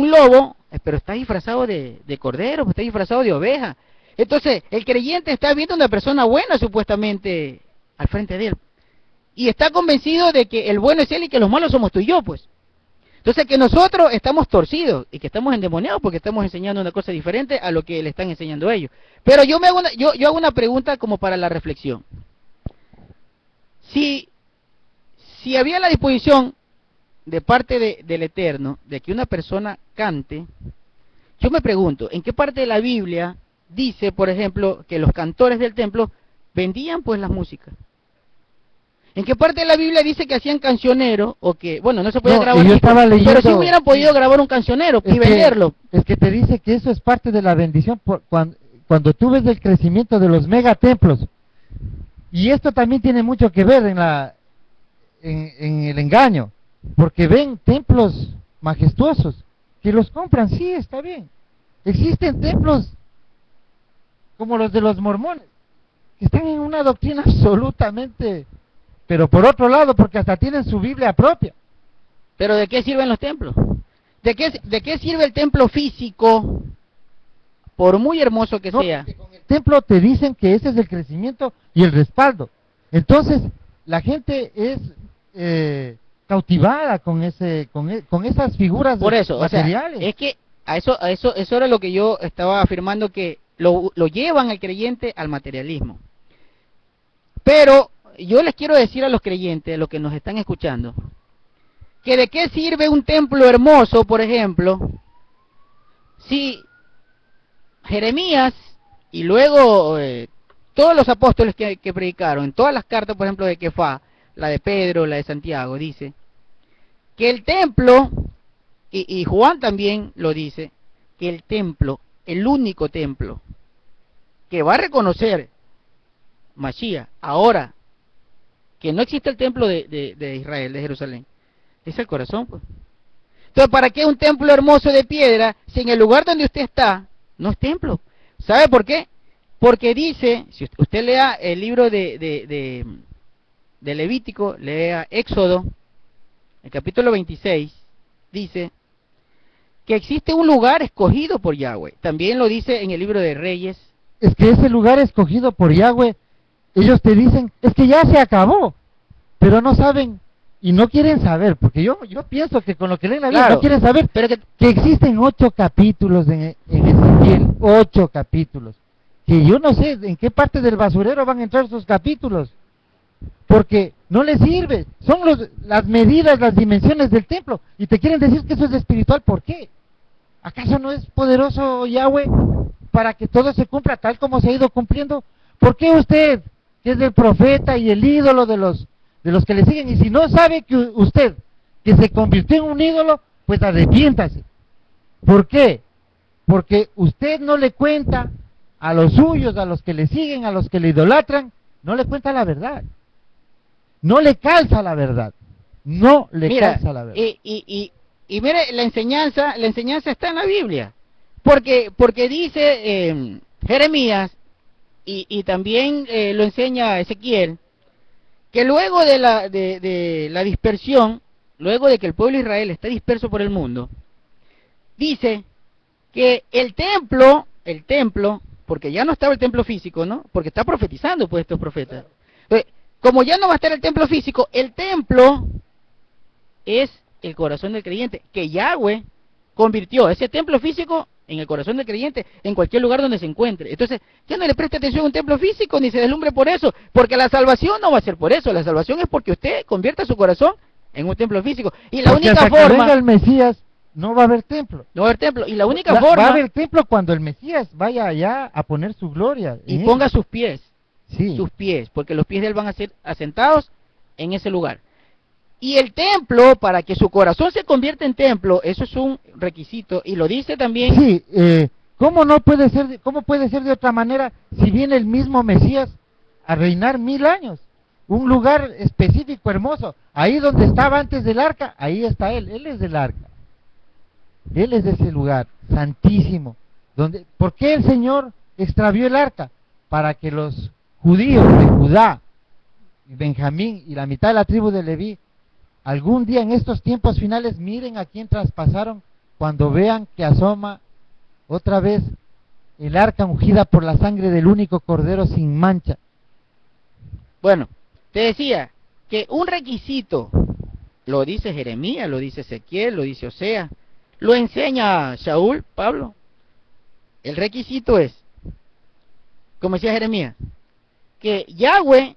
S1: lobo, pero está disfrazado de cordero, está disfrazado de oveja. Entonces el creyente está viendo una persona buena supuestamente al frente de él, y está convencido de que el bueno es él y que los malos somos tú y yo, pues. Entonces que nosotros estamos torcidos y que estamos endemoniados porque estamos enseñando una cosa diferente a lo que le están enseñando ellos. Pero yo hago una pregunta como para la reflexión. Si había la disposición de parte del Eterno de que una persona cante, yo me pregunto, ¿en qué parte de la Biblia dice, por ejemplo, que los cantores del templo vendían pues las músicas? ¿En qué parte de la Biblia dice que hacían cancioneros o que, bueno, no se podía grabar, pero si hubieran podido grabar un cancionero y venderlo?
S2: Es que te dice que eso es parte de la bendición cuando tú ves el crecimiento de los megatemplos. Y esto también tiene mucho que ver en el engaño, porque ven templos majestuosos que los compran. Sí, está bien. Existen templos como los de los mormones que están en una doctrina absolutamente, pero por otro lado, porque hasta tienen su Biblia propia.
S1: ¿Pero de qué sirven los templos? ¿De qué sirve el templo físico, por muy hermoso que sea?
S2: Con el templo te dicen que ese es el crecimiento y el respaldo. Entonces, la gente es cautivada con esas figuras
S1: por eso,
S2: materiales.
S1: O sea, es que eso era lo que yo estaba afirmando, que lo llevan al creyente al materialismo. Pero yo les quiero decir a los creyentes, a los que nos están escuchando, que de qué sirve un templo hermoso, por ejemplo, si Jeremías y luego todos los apóstoles que predicaron, en todas las cartas, por ejemplo, de Kefá, la de Pedro, la de Santiago, dice que el templo, y Juan también lo dice, que el templo, el único templo que va a reconocer Mashiach ahora, que no existe el templo de Israel, de Jerusalén, es el corazón, pues. Entonces, ¿para qué un templo hermoso de piedra si en el lugar donde usted está no es templo? ¿Sabe por qué? Porque dice, si usted lea el libro de Levítico, lea Éxodo, el capítulo 26, dice que existe un lugar escogido por Yahweh. También lo dice en el libro de Reyes.
S2: Es que ese lugar escogido por Yahweh, ellos te dicen, es que ya se acabó, pero no saben y no quieren saber, porque yo pienso que con lo que leen la Biblia
S1: Claro,
S2: no quieren saber,
S1: pero que
S2: existen 8 capítulos en Ezequiel, 8 capítulos, que yo no sé en qué parte del basurero van a entrar esos capítulos, porque no les sirve, son las medidas, las dimensiones del templo, y te quieren decir que eso es espiritual. ¿Por qué? ¿Acaso no es poderoso Yahweh para que todo se cumpla tal como se ha ido cumpliendo? ¿Por qué usted, que es el profeta y el ídolo de los que le siguen, y si no sabe que usted, que se convirtió en un ídolo, pues arrepiéntase? ¿Por qué? Porque usted no le cuenta a los suyos, a los que le siguen, a los que le idolatran, no le cuenta la verdad. No le calza la verdad. No le calza la verdad.
S1: Y mire, la enseñanza está en la Biblia. Porque dice Jeremías, y también lo enseña Ezequiel, que luego de la dispersión, luego de que el pueblo de Israel está disperso por el mundo, dice que el templo, porque ya no estaba el templo físico, ¿no? Porque está profetizando, pues, estos profetas. Entonces, como ya no va a estar el templo físico, el templo es el corazón del creyente, que Yahweh convirtió ese templo físico en el corazón del creyente, en cualquier lugar donde se encuentre. Entonces, ya no le preste atención a un templo físico, ni se deslumbre por eso, porque la salvación no va a ser por eso, la salvación es porque usted convierta su corazón en un templo físico. Y la
S2: porque
S1: única
S2: hasta que venga
S1: forma...
S2: el Mesías, no va a haber templo.
S1: No va a haber templo, y la única forma...
S2: Va a haber templo cuando el Mesías vaya allá a poner su gloria.
S1: Y ponga sus pies,
S2: sí,
S1: sus pies, porque los pies de él van a ser asentados en ese lugar. Y el templo, para que su corazón se convierta en templo, eso es un requisito, y lo dice también...
S2: Sí, ¿cómo puede ser de otra manera si viene el mismo Mesías a reinar 1000 años? Un lugar específico, hermoso, ahí donde estaba antes del arca, ahí está él es del arca. Él es de ese lugar, santísimo. ¿Por qué el Señor extravió el arca? Para que los judíos de Judá, Benjamín y la mitad de la tribu de Leví, algún día en estos tiempos finales miren a quién traspasaron cuando vean que asoma otra vez el arca ungida por la sangre del único cordero sin mancha.
S1: Bueno, te decía que un requisito, lo dice Jeremías, lo dice Ezequiel, lo dice Oseas, lo enseña Shaul, Pablo. El requisito es, como decía Jeremías, que Yahweh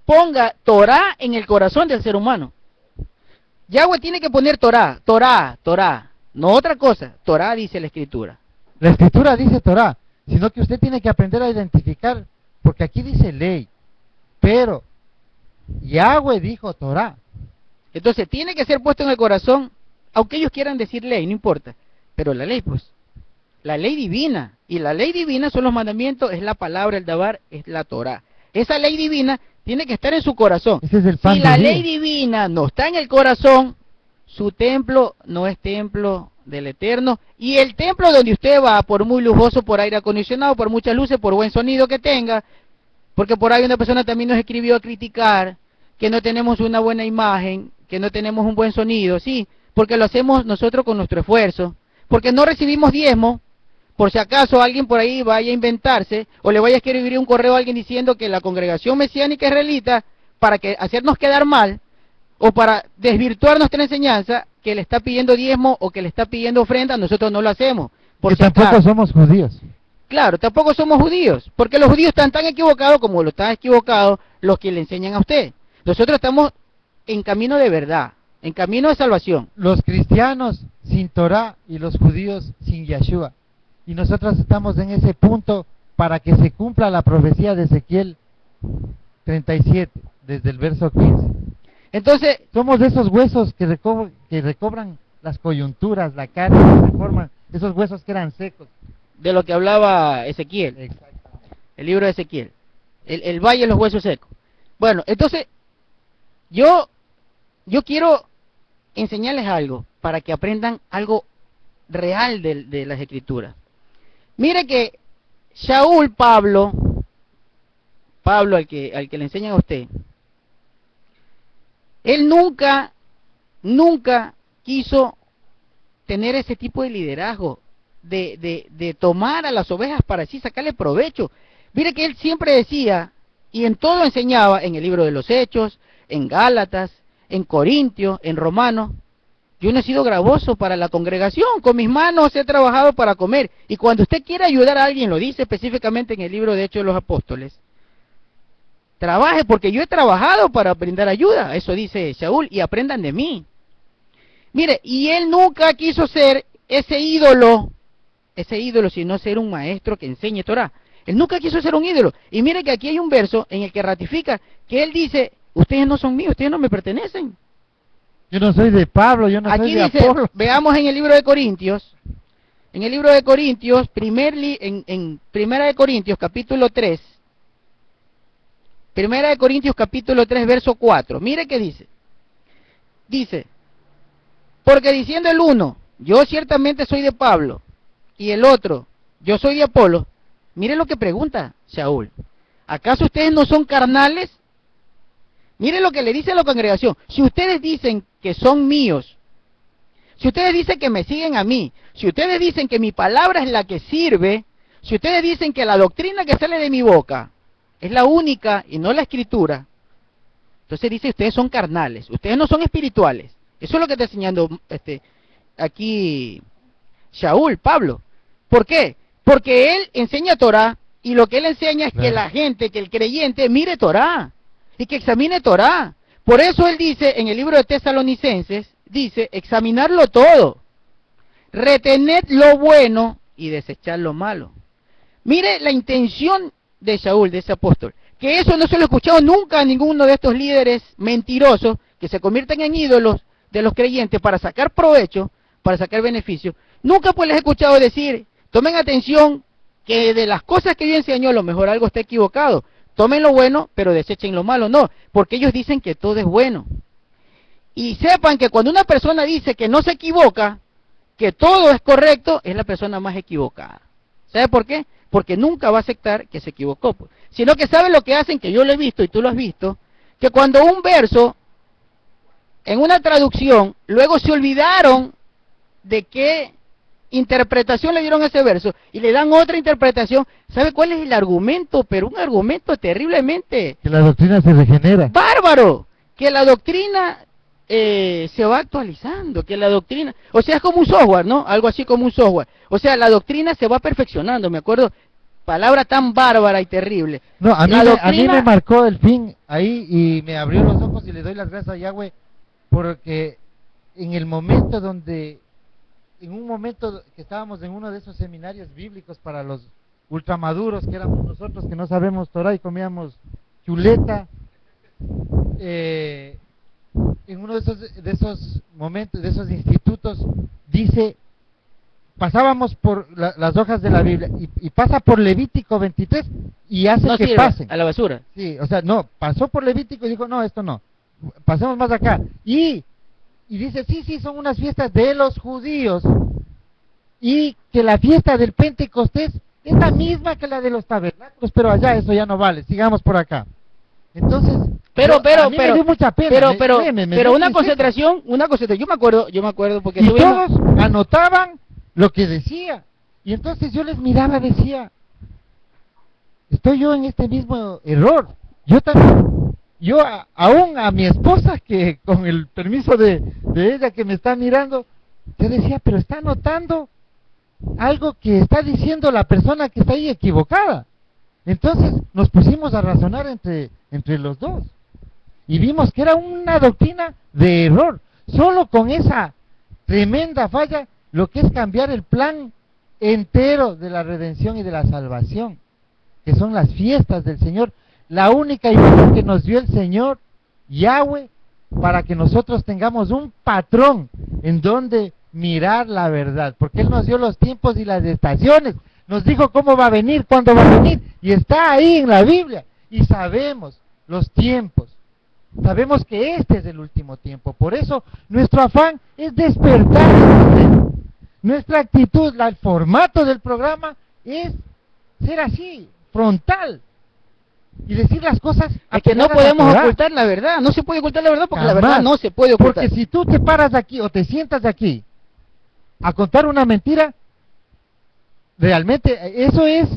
S1: ponga Torah en el corazón del ser humano. Yahweh tiene que poner Torah, no otra cosa. Torah dice la Escritura.
S2: La Escritura dice Torah, sino que usted tiene que aprender a identificar, porque aquí dice ley, pero Yahweh dijo Torah.
S1: Entonces tiene que ser puesto en el corazón, aunque ellos quieran decir ley, no importa, pero la ley, pues, la ley divina, y la ley divina son los mandamientos, es la palabra, el Dabar, es la Torah. Esa ley divina tiene que estar en su corazón.
S2: Ese es el pan
S1: si la ley divina no está en el corazón, su templo no es templo del Eterno, y el templo donde usted va, por muy lujoso, por aire acondicionado, por muchas luces, por buen sonido que tenga, porque por ahí una persona también nos escribió a criticar que no tenemos una buena imagen, que no tenemos un buen sonido, sí, porque lo hacemos nosotros con nuestro esfuerzo, porque no recibimos diezmo, por si acaso alguien por ahí vaya a inventarse, o le vaya a escribir un correo a alguien diciendo que la congregación mesiánica israelita, para que hacernos quedar mal, o para desvirtuar nuestra enseñanza, que le está pidiendo diezmo o que le está pidiendo ofrenda, nosotros no lo hacemos.
S2: Porque tampoco somos judíos.
S1: Claro, tampoco somos judíos, porque los judíos están tan equivocados como lo están equivocados los que le enseñan a usted. Nosotros estamos en camino de verdad, en camino de salvación.
S2: Los cristianos sin Torah y los judíos sin Yeshua. Y nosotros estamos en ese punto para que se cumpla la profecía de Ezequiel 37, desde el verso 15.
S1: Entonces,
S2: Somos de esos huesos que recobran las coyunturas, la carne, se forman, esos huesos que eran secos.
S1: de lo que hablaba Ezequiel,
S2: Exactamente.
S1: el libro de Ezequiel, el valle de los huesos secos. Bueno, entonces, yo quiero enseñarles algo para que aprendan algo real de las escrituras. Mire que Shaul, Pablo al que le enseñan a usted, él nunca quiso tener ese tipo de liderazgo, de tomar a las ovejas para así sacarle provecho. Mire que él siempre decía, y en todo enseñaba, en el libro de los Hechos, en Gálatas, en Corintios, en Romanos: yo no he sido gravoso para la congregación, con mis manos he trabajado para comer. Y cuando usted quiere ayudar a alguien, lo dice específicamente en el libro de Hechos de los Apóstoles, trabaje porque yo he trabajado para brindar ayuda. Eso dice Shaul, y aprendan de mí. Mire, y él nunca quiso ser ese ídolo, sino ser un maestro que enseñe Torah. Él nunca quiso ser un ídolo. Y mire que aquí hay un verso en el que ratifica que él dice: ustedes no son míos, ustedes no me pertenecen.
S2: Yo no soy de Pablo, yo no soy de
S1: Aquí dice,
S2: Apolo.
S1: veamos en el libro de Corintios, en Primera de Corintios, capítulo 3, Primera de Corintios, capítulo 3, verso 4, mire qué dice. Dice: porque diciendo el uno, yo ciertamente soy de Pablo, y el otro, yo soy de Apolo. Mire lo que pregunta Shaul: ¿acaso ustedes no son carnales? Mire lo que le dice a la congregación: si ustedes dicen que son míos, si ustedes dicen que me siguen a mí, si ustedes dicen que mi palabra es la que sirve, si ustedes dicen que la doctrina que sale de mi boca es la única y no la escritura, entonces dice: ustedes son carnales, ustedes no son espirituales. Eso es lo que está enseñando aquí Shaul, Pablo. ¿Por qué? Porque él enseña Torah, y lo que él enseña es que la gente, que el creyente mire Torah y que examine Torah. Por eso él dice en el libro de Tesalonicenses, dice: examinarlo todo, retened lo bueno y desechar lo malo. Mire la intención de Shaul, de ese apóstol, que eso no se lo he escuchado nunca a ninguno de estos líderes mentirosos que se convierten en ídolos de los creyentes para sacar provecho, para sacar beneficio. Nunca pues les he escuchado decir: tomen atención, que de las cosas que yo enseño, a lo mejor algo está equivocado. Tomen lo bueno, pero desechen lo malo. No, porque ellos dicen que todo es bueno. Y sepan que cuando una persona dice que no se equivoca, que todo es correcto, es la persona más equivocada. ¿Sabe por qué? Porque nunca va a aceptar que se equivocó, pues. Sino que sabe lo que hacen, que yo lo he visto y tú lo has visto, que cuando un verso, en una traducción, luego se olvidaron de qué interpretación le dieron a ese verso y le dan otra interpretación. ¿Sabe cuál es el argumento? Pero un argumento terriblemente
S2: Que la doctrina se regenera.
S1: bárbaro, que la doctrina se va actualizando, que la doctrina, o sea, es como un software, ¿no? Algo así como un software. O sea, la doctrina se va perfeccionando. Me acuerdo, palabra tan bárbara y terrible.
S2: No, a mí
S1: doctrina...
S2: me marcó el fin ahí y me abrió los ojos, y le doy las gracias a Yahweh, porque en el momento donde, en un momento que estábamos en uno de esos seminarios bíblicos para los ultramaduros, que éramos nosotros que no sabemos Torah y comíamos chuleta, en uno de esos momentos, de esos institutos, dice, pasábamos por las hojas de la Biblia y pasa por Levítico 23 y hace
S1: no
S2: que
S1: sirve,
S2: pasen
S1: a la basura.
S2: Sí, o sea, no, pasó por Levítico y dijo: no, esto no, pasemos más acá. Y dice: sí, son unas fiestas de los judíos, y que la fiesta del Pentecostés es la misma que la de los tabernáculos, pero allá eso ya no vale, sigamos por acá. Entonces, a mí me dio mucha pena,
S1: pero una concentración, yo me acuerdo porque
S2: y todos anotaban lo que decía, y entonces yo les miraba, decía: estoy yo en este mismo error. Yo también, aún a mi esposa, que con el permiso de ella que me está mirando, yo decía: pero está anotando algo que está diciendo la persona que está ahí equivocada. Entonces nos pusimos a razonar entre los dos y vimos que era una doctrina de error. Solo con esa tremenda falla, lo que es cambiar el plan entero de la redención y de la salvación. que son las fiestas del Señor, la única imagen que nos dio el Señor, Yahweh, para que nosotros tengamos un patrón en donde mirar la verdad, porque Él nos dio los tiempos y las estaciones, nos dijo cómo va a venir, cuándo va a venir, y está ahí en la Biblia, y sabemos los tiempos, sabemos que este es el último tiempo. Por eso nuestro afán es despertar. Nuestra actitud, el formato del programa es ser así, frontal, y decir las cosas.
S1: Es que no podemos ocultar la verdad, no se puede ocultar la verdad porque
S2: Jamás.
S1: la verdad no se puede ocultar.
S2: Porque si tú te paras aquí o te sientas aquí a contar una mentira, realmente eso es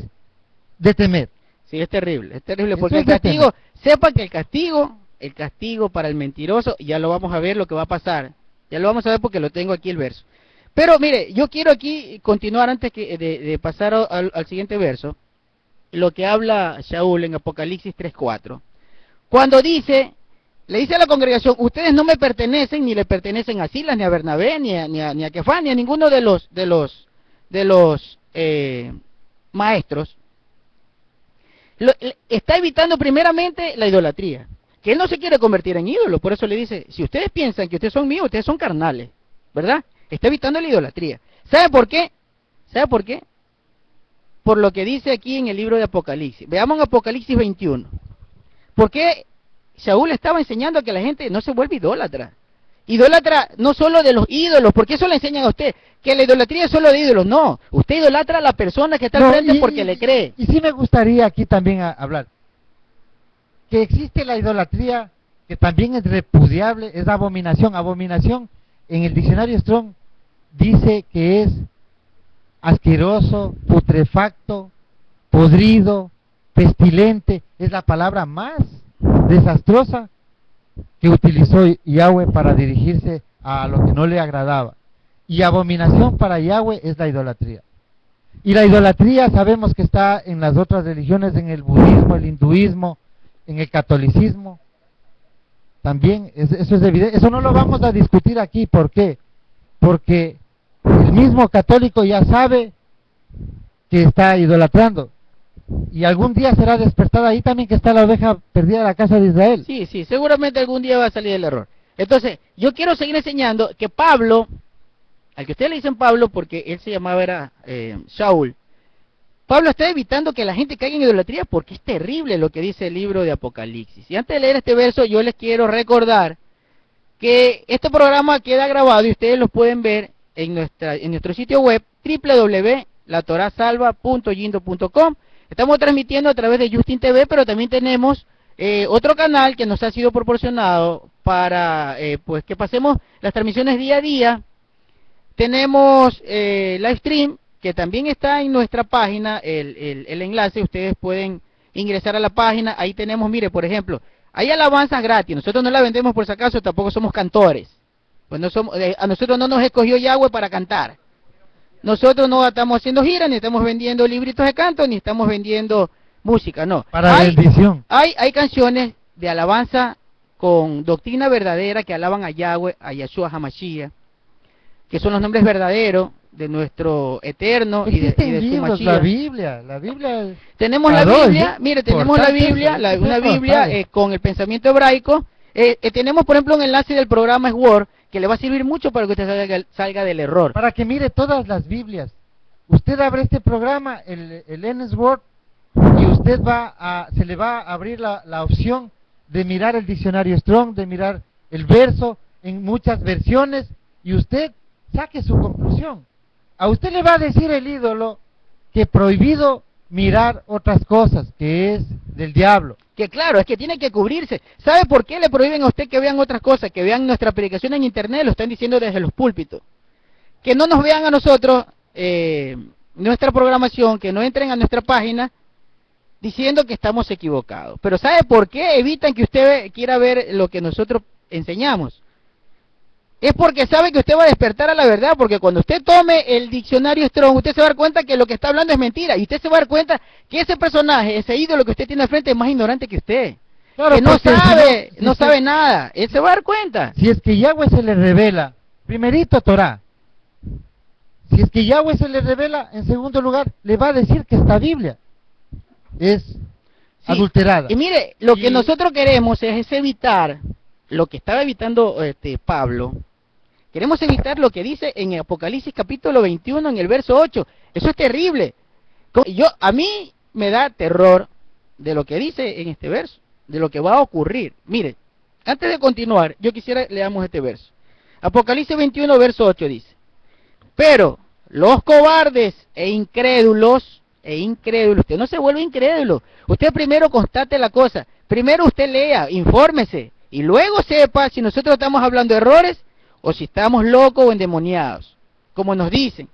S2: de temer.
S1: Sí, es terrible
S2: Eso
S1: porque
S2: es
S1: el castigo, sepa que el castigo para el mentiroso, ya lo vamos a ver lo que va a pasar, ya lo vamos a ver porque lo tengo aquí el verso. Pero mire, yo quiero aquí continuar antes de pasar al siguiente verso, lo que habla Shaul en Apocalipsis 3:4. Cuando le dice a la congregación, ustedes no me pertenecen, ni le pertenecen a Silas, ni a Bernabé, ni a Kefas, ni a ninguno de los maestros. Está evitando primeramente la idolatría, que él no se quiere convertir en ídolo, por eso le dice, si ustedes piensan que ustedes son míos, ustedes son carnales, ¿verdad? Está evitando la idolatría. ¿Sabe por qué? ¿Sabe por qué? Por lo que dice aquí en el libro de Apocalipsis. Veamos en Apocalipsis 21. ¿Por qué Saúl estaba enseñando a que la gente no se vuelva idólatra? Idólatra no solo de los ídolos, porque eso le enseñan a usted, que la idolatría es solo de ídolos. No, usted idolatra a la persona que está al frente porque le cree.
S2: Y sí me gustaría aquí también hablar, que existe la idolatría, que también es repudiable, es abominación. Abominación, en el diccionario Strong, dice que es asqueroso, putrefacto, podrido, pestilente, es la palabra más desastrosa que utilizó Yahweh para dirigirse a lo que no le agradaba. Y abominación para Yahweh es la idolatría. Y la idolatría sabemos que está en las otras religiones, en el budismo, el hinduismo, en el catolicismo. También, eso es evidente, eso no lo vamos a discutir aquí. ¿Por qué? Porque el mismo católico ya sabe que está idolatrando. Y algún día será despertada ahí también, que está la oveja perdida de la casa de Israel.
S1: Sí, seguramente algún día va a salir el error. Entonces, yo quiero seguir enseñando que Pablo, al que ustedes le dicen Pablo porque él se llamaba Shaul, Pablo está evitando que la gente caiga en idolatría porque es terrible lo que dice el libro de Apocalipsis. Y antes de leer este verso, yo les quiero recordar que este programa queda grabado y ustedes lo pueden ver en nuestro sitio web www.latorasalva.yindo.com. Estamos transmitiendo a través de Justin TV, pero también tenemos otro canal que nos ha sido proporcionado para pues que pasemos las transmisiones día a día. Tenemos live stream, que también está en nuestra página, el enlace, ustedes pueden ingresar a la página. Ahí tenemos, mire, por ejemplo, hay alabanzas gratis, nosotros no la vendemos por si acaso, tampoco somos cantores. Pues no somos, a nosotros no nos escogió Yahweh para cantar. Nosotros no estamos haciendo giras, ni estamos vendiendo libritos de canto, ni estamos vendiendo música, no.
S2: Para bendición.
S1: Hay canciones de alabanza con doctrina verdadera que alaban a Yahweh, a Yahshua HaMashiach, que son los nombres verdaderos de nuestro eterno y de su Mashiach.
S2: La Biblia
S1: tenemos la Biblia, mire, tenemos la Biblia, una Biblia con el pensamiento hebraico. Tenemos, por ejemplo, un enlace del programa Sword que le va a servir mucho para que usted salga del error.
S2: Para que mire todas las Biblias. Usted abre este programa, el N-Sword, y usted se le va a abrir la opción de mirar el diccionario Strong, de mirar el verso en muchas versiones, y usted saque su conclusión. A usted le va a decir el ídolo que prohibido mirar otras cosas, que es del diablo.
S1: Que claro, es que tiene que cubrirse. ¿Sabe por qué le prohíben a usted que vean otras cosas? Que vean nuestra predicación en internet, lo están diciendo desde los púlpitos. Que no nos vean a nosotros, nuestra programación, que no entren a nuestra página diciendo que estamos equivocados. Pero ¿sabe por qué evitan que usted quiera ver lo que nosotros enseñamos? Es porque sabe que usted va a despertar a la verdad, porque cuando usted tome el diccionario Strong, usted se va a dar cuenta que lo que está hablando es mentira, y usted se va a dar cuenta que ese personaje, ese ídolo que usted tiene al frente es más ignorante que usted, claro, que no sabe nada, él se va a dar cuenta.
S2: Si es que Yahweh se le revela, primerito Torah, si es que Yahweh se le revela, en segundo lugar, le va a decir que está Biblia. es
S1: Sí.
S2: adulterada.
S1: Y mire, lo que
S2: Y-
S1: nosotros queremos es evitar lo que estaba evitando Pablo. Queremos evitar lo que dice en Apocalipsis capítulo 21 en el verso 8. Eso es terrible. A mí me da terror de lo que dice en este verso, de lo que va a ocurrir. Mire, antes de continuar, yo quisiera leamos este verso. Apocalipsis 21 verso 8 dice: pero los cobardes e incrédulos, usted no se vuelve incrédulo. Usted primero constate la cosa, primero usted lea, infórmese, y luego sepa si nosotros estamos hablando de errores o si estamos locos o endemoniados, como nos dicen.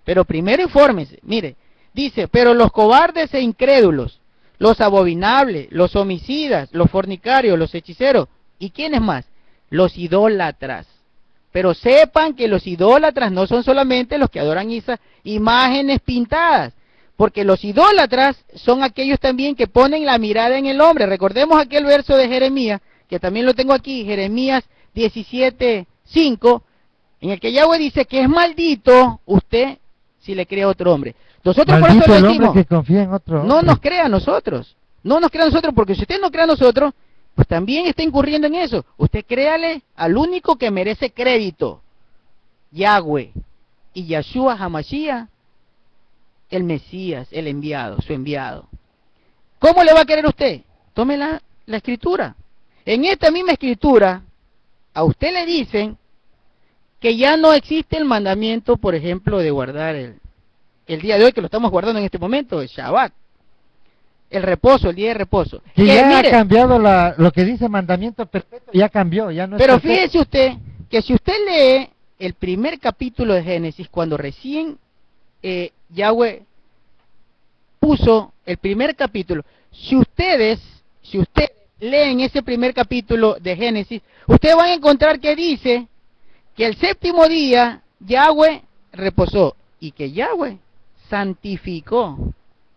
S1: Pero primero infórmese, mire, dice, pero los cobardes e incrédulos, los abominables, los homicidas, los fornicarios, los hechiceros, ¿y quiénes más? Los idólatras. Pero sepan que los idólatras no son solamente los que adoran esas imágenes pintadas, porque los idólatras son aquellos también que ponen la mirada en el hombre. Recordemos aquel verso de Jeremías, que también lo tengo aquí, Jeremías 17:5, en el que Yahweh dice que es maldito usted si le cree a otro hombre. Nosotros
S2: Maldito
S1: por eso
S2: el
S1: le
S2: hombre
S1: decimos,
S2: que confía en otro
S1: no
S2: hombre.
S1: nos crea a nosotros, no nos crea a nosotros, porque si usted no cree a nosotros, pues también está incurriendo en eso. Usted créale al único que merece crédito, Yahweh, y Yahshua HaMashiach, el Mesías, el enviado, su enviado. ¿Cómo le va a querer usted? Tome la escritura. En esta misma escritura, a usted le dicen que ya no existe el mandamiento, por ejemplo, de guardar el día de hoy, que lo estamos guardando en este momento, el Shabbat, el reposo, el día de reposo.
S2: Que
S1: Que,
S2: ya
S1: mire,
S2: ha cambiado lo que dice mandamiento perpetuo, ya cambió, ya no es
S1: pero
S2: perfecto.
S1: fíjese usted que si usted lee el primer capítulo de Génesis, cuando recién Yahweh puso el primer capítulo, si ustedes leen ese primer capítulo de Génesis, ustedes van a encontrar que dice que el séptimo día Yahweh reposó y que Yahweh santificó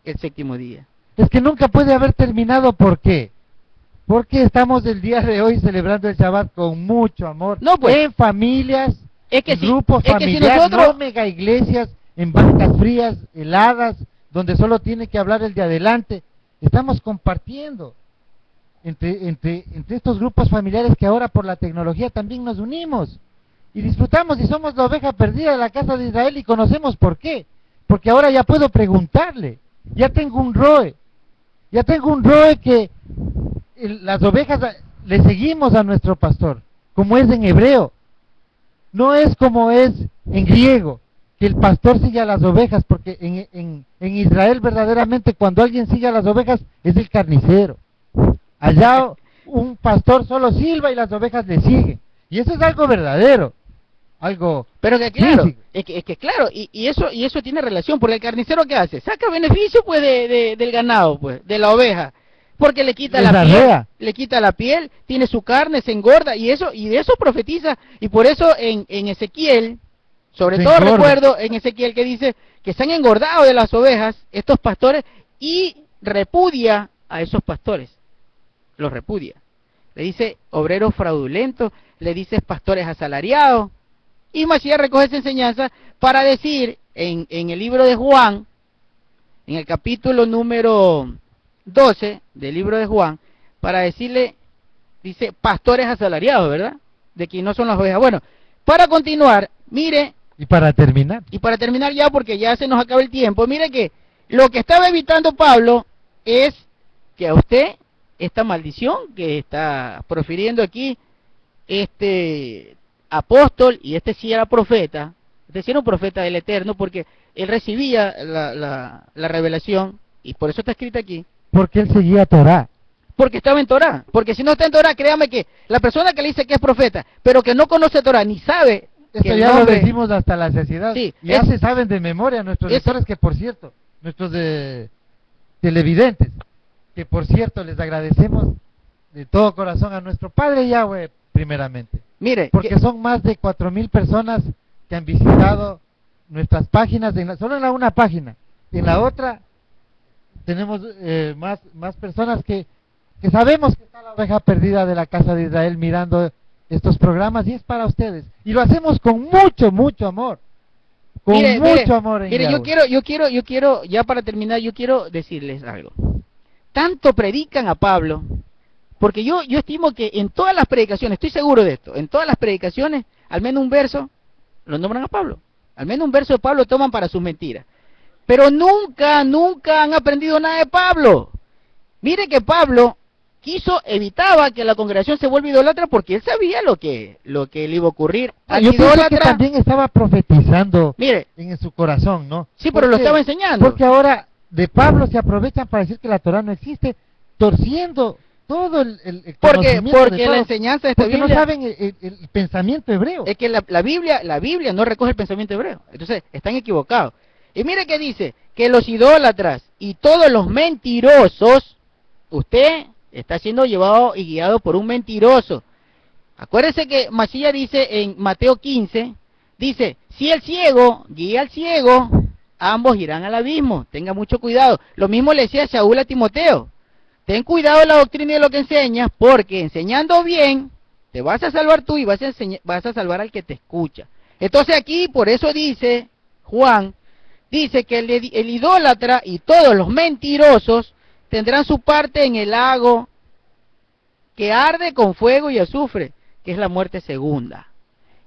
S1: el séptimo día.
S2: Es que nunca puede haber terminado, ¿por qué? Porque estamos el día de hoy celebrando el Shabbat con mucho amor,
S1: No, pues,
S2: en familias,
S1: es que
S2: en
S1: si-
S2: grupos
S1: es que si
S2: familiares,
S1: nosotros-
S2: no mega iglesias, en bancas frías, heladas, donde solo tiene que hablar el de adelante. Estamos compartiendo entre estos grupos familiares que ahora por la tecnología también nos unimos y disfrutamos y somos la oveja perdida de la casa de Israel y conocemos por qué. Porque ahora ya puedo preguntarle, ya tengo un ROE que las ovejas le seguimos a nuestro pastor, como es en hebreo, no es como es en griego, que el pastor sigue a las ovejas, porque en Israel verdaderamente cuando alguien sigue a las ovejas es el carnicero. Allá un pastor solo silba y las ovejas le siguen, y eso es algo verdadero, algo
S1: Pero que claro,
S2: físico.
S1: es que claro, y eso tiene relación, porque el carnicero ¿qué hace? Saca beneficio pues del ganado, pues, de la oveja, porque le quita
S2: Les
S1: la piel,
S2: arrea.
S1: le quita la piel, tiene su carne, se engorda, y de eso profetiza, y por eso en Ezequiel, sobre
S2: Se
S1: todo
S2: engorda.
S1: recuerdo en Ezequiel que dice que se han engordado de las ovejas estos pastores, y repudia a esos pastores, los repudia. Le dice obreros fraudulentos, le dice pastores asalariados. Y Mashiach recoge esa enseñanza para decir en el libro de Juan, en el capítulo número 12 del libro de Juan, para decirle, dice, pastores asalariados, ¿verdad? De quien no son las ovejas. Bueno, para continuar, mire,
S2: Y para terminar,
S1: y para terminar ya, porque ya se nos acaba el tiempo, mire que lo que estaba evitando Pablo es que a usted, esta maldición que está profiriendo aquí, este apóstol, y este sí era profeta, este sí era un profeta del Eterno, porque él recibía la revelación, y por eso está escrita aquí,
S2: porque él seguía Torah.
S1: porque estaba en Torah, porque si no está en Torah, créame que la persona que le dice que es profeta, pero que no conoce Torah, ni sabe que
S2: Esto
S1: el
S2: ya
S1: nombre-
S2: lo decimos hasta la saciedad.
S1: Sí,
S2: y ya
S1: es-
S2: se saben de memoria nuestros
S1: es-
S2: lectores, que por cierto, nuestros televidentes, que por cierto les agradecemos de todo corazón a nuestro Padre Yahweh primeramente.
S1: mire,
S2: Porque
S1: que-
S2: son más de 4,000 personas que han visitado nuestras páginas, solo en la una página. En la otra tenemos más personas que sabemos que está la oveja perdida de la casa de Israel mirando estos programas, y es para ustedes. Y lo hacemos con mucho, mucho amor. con
S1: Mire,
S2: mucho
S1: mire,
S2: amor en
S1: mire,
S2: Yahweh.
S1: yo quiero, ya para terminar, yo quiero decirles algo. Tanto predican a Pablo, porque yo estimo que en todas las predicaciones, estoy seguro de esto, en todas las predicaciones, al menos un verso, lo nombran a Pablo. Al menos un verso de Pablo toman para sus mentiras. Pero nunca, nunca han aprendido nada de Pablo. Mire que Pablo evitaba que la congregación se vuelva idólatra porque él sabía lo que le iba a ocurrir. Al
S2: Yo pienso que
S1: idólatra,
S2: también estaba profetizando
S1: mire,
S2: en su corazón, ¿no?
S1: sí, pero lo estaba enseñando.
S2: Porque ahora de Pablo se aprovechan para decir que la Torah no existe, torciendo todo el conocimiento
S1: Porque
S2: de
S1: la
S2: Pablo,
S1: enseñanza de esta
S2: porque
S1: Biblia
S2: no saben el pensamiento hebreo.
S1: es que la Biblia no recoge el pensamiento hebreo. Entonces, están equivocados. Y mire que dice que los idólatras y todos los mentirosos, usted está siendo llevado y guiado por un mentiroso. Acuérdese que Mashiach dice en Mateo 15, dice, si el ciego guía al ciego, ambos irán al abismo. Tenga mucho cuidado. Lo mismo le decía Saúl a Timoteo. Ten cuidado de la doctrina y de lo que enseñas, porque enseñando bien, te vas a salvar tú y vas a salvar al que te escucha. Entonces aquí, por eso dice Juan, dice que el idólatra y todos los mentirosos tendrán su parte en el lago que arde con fuego y azufre, que es la muerte segunda.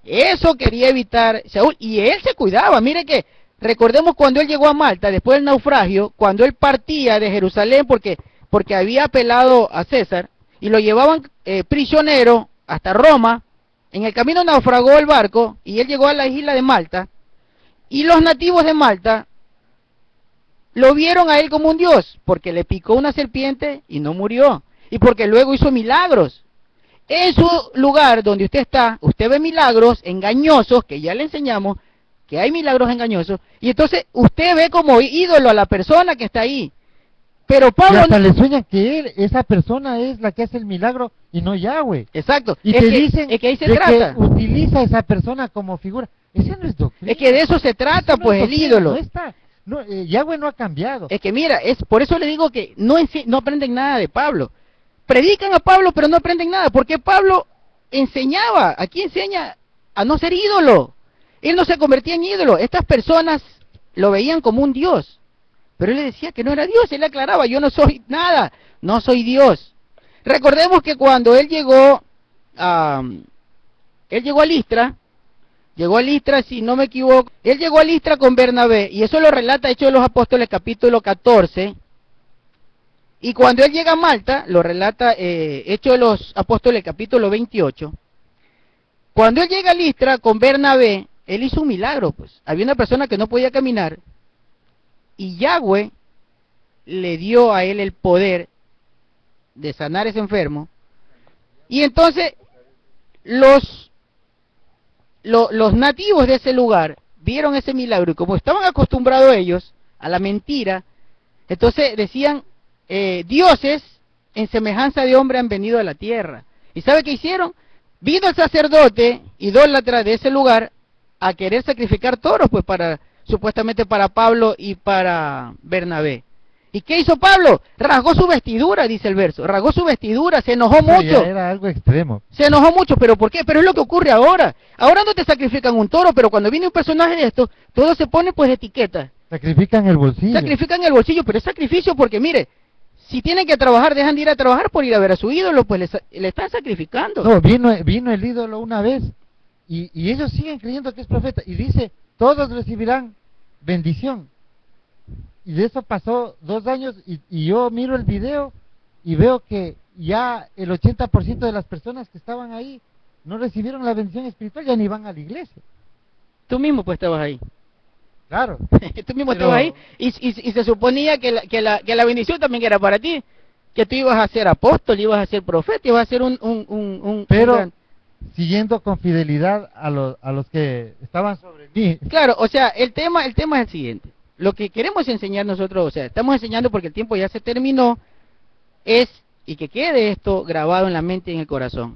S1: Eso quería evitar Saúl, y él se cuidaba. Mire que, recordemos cuando él llegó a Malta, después del naufragio, cuando él partía de Jerusalén, porque había apelado a César, y lo llevaban prisionero hasta Roma. En el camino naufragó el barco, y él llegó a la isla de Malta, y los nativos de Malta lo vieron a él como un dios, porque le picó una serpiente y no murió, y porque luego hizo milagros. En su lugar donde usted está, usted ve milagros engañosos, que ya le enseñamos que hay milagros engañosos, y entonces usted ve como ídolo a la persona que está ahí. Pero Pablo...
S2: Y hasta le sueñan que esa persona es la que hace el milagro y no Yahweh.
S1: Exacto.
S2: Y te dicen
S1: es que ahí se
S2: de
S1: trata.
S2: que utiliza a esa persona como figura. Esa no es doctrina.
S1: Es que de eso se trata,
S2: Eso no
S1: pues,
S2: es
S1: el
S2: doctrina,
S1: ídolo.
S2: No está. No, Yahweh no ha cambiado.
S1: Es que mira, por eso le digo que no aprenden nada de Pablo. Predican a Pablo, pero no aprenden nada, porque Pablo enseñaba, aquí enseña a no ser ídolo. Él no se convertía en ídolo. Estas personas lo veían como un dios, pero él le decía que no era Dios. Él aclaraba, yo no soy nada, no soy Dios. Recordemos que cuando él llegó a Listra, si no me equivoco, él llegó a Listra con Bernabé, y eso lo relata Hechos de los Apóstoles capítulo 14, y cuando él llega a Malta, lo relata Hechos de los Apóstoles capítulo 28, cuando él llega a Listra con Bernabé, él hizo un milagro, pues, había una persona que no podía caminar, y Yahweh le dio a él el poder de sanar a ese enfermo, y entonces los nativos de ese lugar vieron ese milagro, y como estaban acostumbrados ellos a la mentira, entonces decían, dioses en semejanza de hombre han venido a la tierra. ¿Y sabe qué hicieron? Vino el sacerdote idólatra de ese lugar a querer sacrificar toros, pues supuestamente para Pablo y para Bernabé. ¿Y qué hizo Pablo? Rasgó su vestidura, dice el verso. Rasgó su vestidura, se enojó mucho.
S2: Ya era algo extremo.
S1: Se enojó mucho, ¿pero por qué? Pero es lo que ocurre ahora. Ahora no te sacrifican un toro, pero cuando viene un personaje de esto, todo se pone pues etiqueta.
S2: Sacrifican el bolsillo.
S1: Sacrifican el bolsillo, pero es sacrificio porque mire, si tienen que trabajar, dejan de ir a trabajar por ir a ver a su ídolo, pues le están sacrificando.
S2: No, vino el ídolo una vez y ellos siguen creyendo que es profeta y dice, todos recibirán bendición. Y de eso pasó 2 años y yo miro el video y veo que ya el 80% de las personas que estaban ahí no recibieron la bendición espiritual, ya ni van a la iglesia.
S1: Tú mismo pues estabas ahí.
S2: Claro.
S1: Tú mismo estabas ahí y se suponía que la bendición también era para ti, que tú ibas a ser apóstol, ibas a ser profeta, ibas a ser
S2: Pero siguiendo con fidelidad a los que estaban sobre mí.
S1: Claro, o sea, el tema es el siguiente. Lo que queremos enseñar nosotros, o sea, estamos enseñando porque el tiempo ya se terminó, y que quede esto grabado en la mente y en el corazón.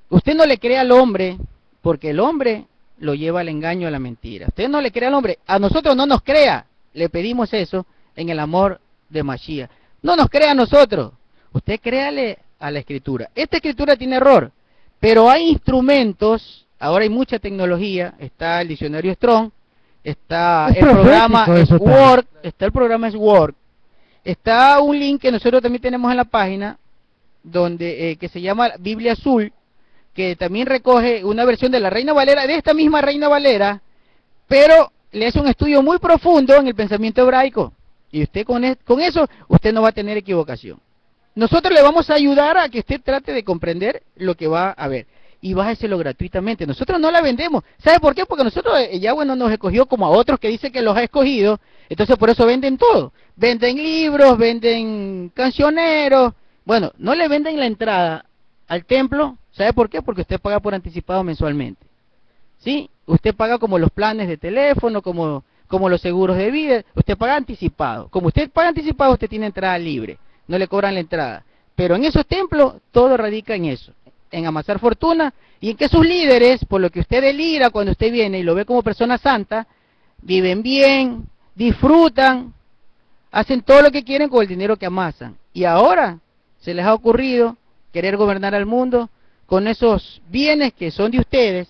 S1: Usted no le cree al hombre, porque el hombre lo lleva al engaño, a la mentira. Usted no le cree al hombre, a nosotros no nos crea, le pedimos eso en el amor de Mashiach. No nos crea a nosotros, usted créale a la escritura. Esta escritura tiene error, pero hay instrumentos, ahora hay mucha tecnología, está el diccionario Strong, está
S2: Es
S1: el programa
S2: profético eso
S1: Word, está el programa Word, está un link que nosotros también tenemos en la página, donde que se llama Biblia Azul, que también recoge una versión de la Reina Valera, de esta misma Reina Valera, pero le hace un estudio muy profundo en el pensamiento hebraico, y usted con eso, usted no va a tener equivocación. Nosotros le vamos a ayudar a que usted trate de comprender lo que va a ver, y bájeselo gratuitamente. Nosotros no la vendemos. ¿Sabe por qué? Porque nosotros, Yahweh no nos escogió como a otros que dicen que los ha escogido, entonces por eso venden todo. Venden libros, venden cancioneros. Bueno, no le venden la entrada al templo. ¿Sabe por qué? Porque usted paga por anticipado mensualmente. ¿Sí? Usted paga como los planes de teléfono, como los seguros de vida. Usted paga anticipado. Como usted paga anticipado, usted tiene entrada libre. No le cobran la entrada. Pero en esos templos, todo radica en eso. En amasar fortuna y en que sus líderes, por lo que usted delira cuando usted viene y lo ve como persona santa, viven bien, disfrutan, hacen todo lo que quieren con el dinero que amasan. Y ahora se les ha ocurrido querer gobernar al mundo con esos bienes que son de ustedes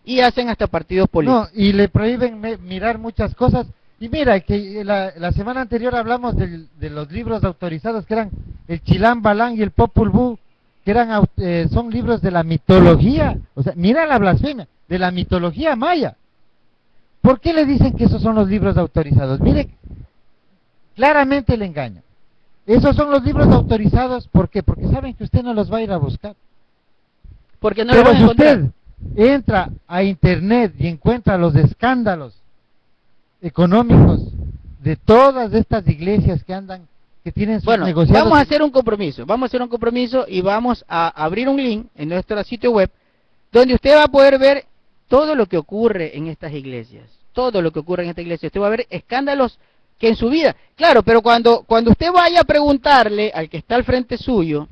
S1: y hacen hasta partidos políticos.
S2: No, y le prohíben mirar muchas cosas. Y mira, que la semana anterior hablamos de los libros autorizados que eran el Chilán Balán y el Popol Vuh, que eran son libros de la mitología. O sea, mira la blasfemia, de la mitología maya. ¿Por qué le dicen que esos son los libros autorizados? Mire, claramente le engañan. Esos son los libros autorizados, ¿por qué? Porque saben que usted no los va a ir a buscar.
S1: Porque no
S2: Pero
S1: lo van a
S2: si
S1: encontrar.
S2: usted entra a internet y encuentra los escándalos económicos de todas estas iglesias que andan, que tienen sus
S1: Bueno,
S2: negociados.
S1: vamos a hacer un compromiso y vamos a abrir un link en nuestro sitio web donde usted va a poder ver todo lo que ocurre en estas iglesias, todo lo que ocurre en esta iglesia. Usted va a ver escándalos que en su vida, claro, pero cuando usted vaya a preguntarle al que está al frente suyo,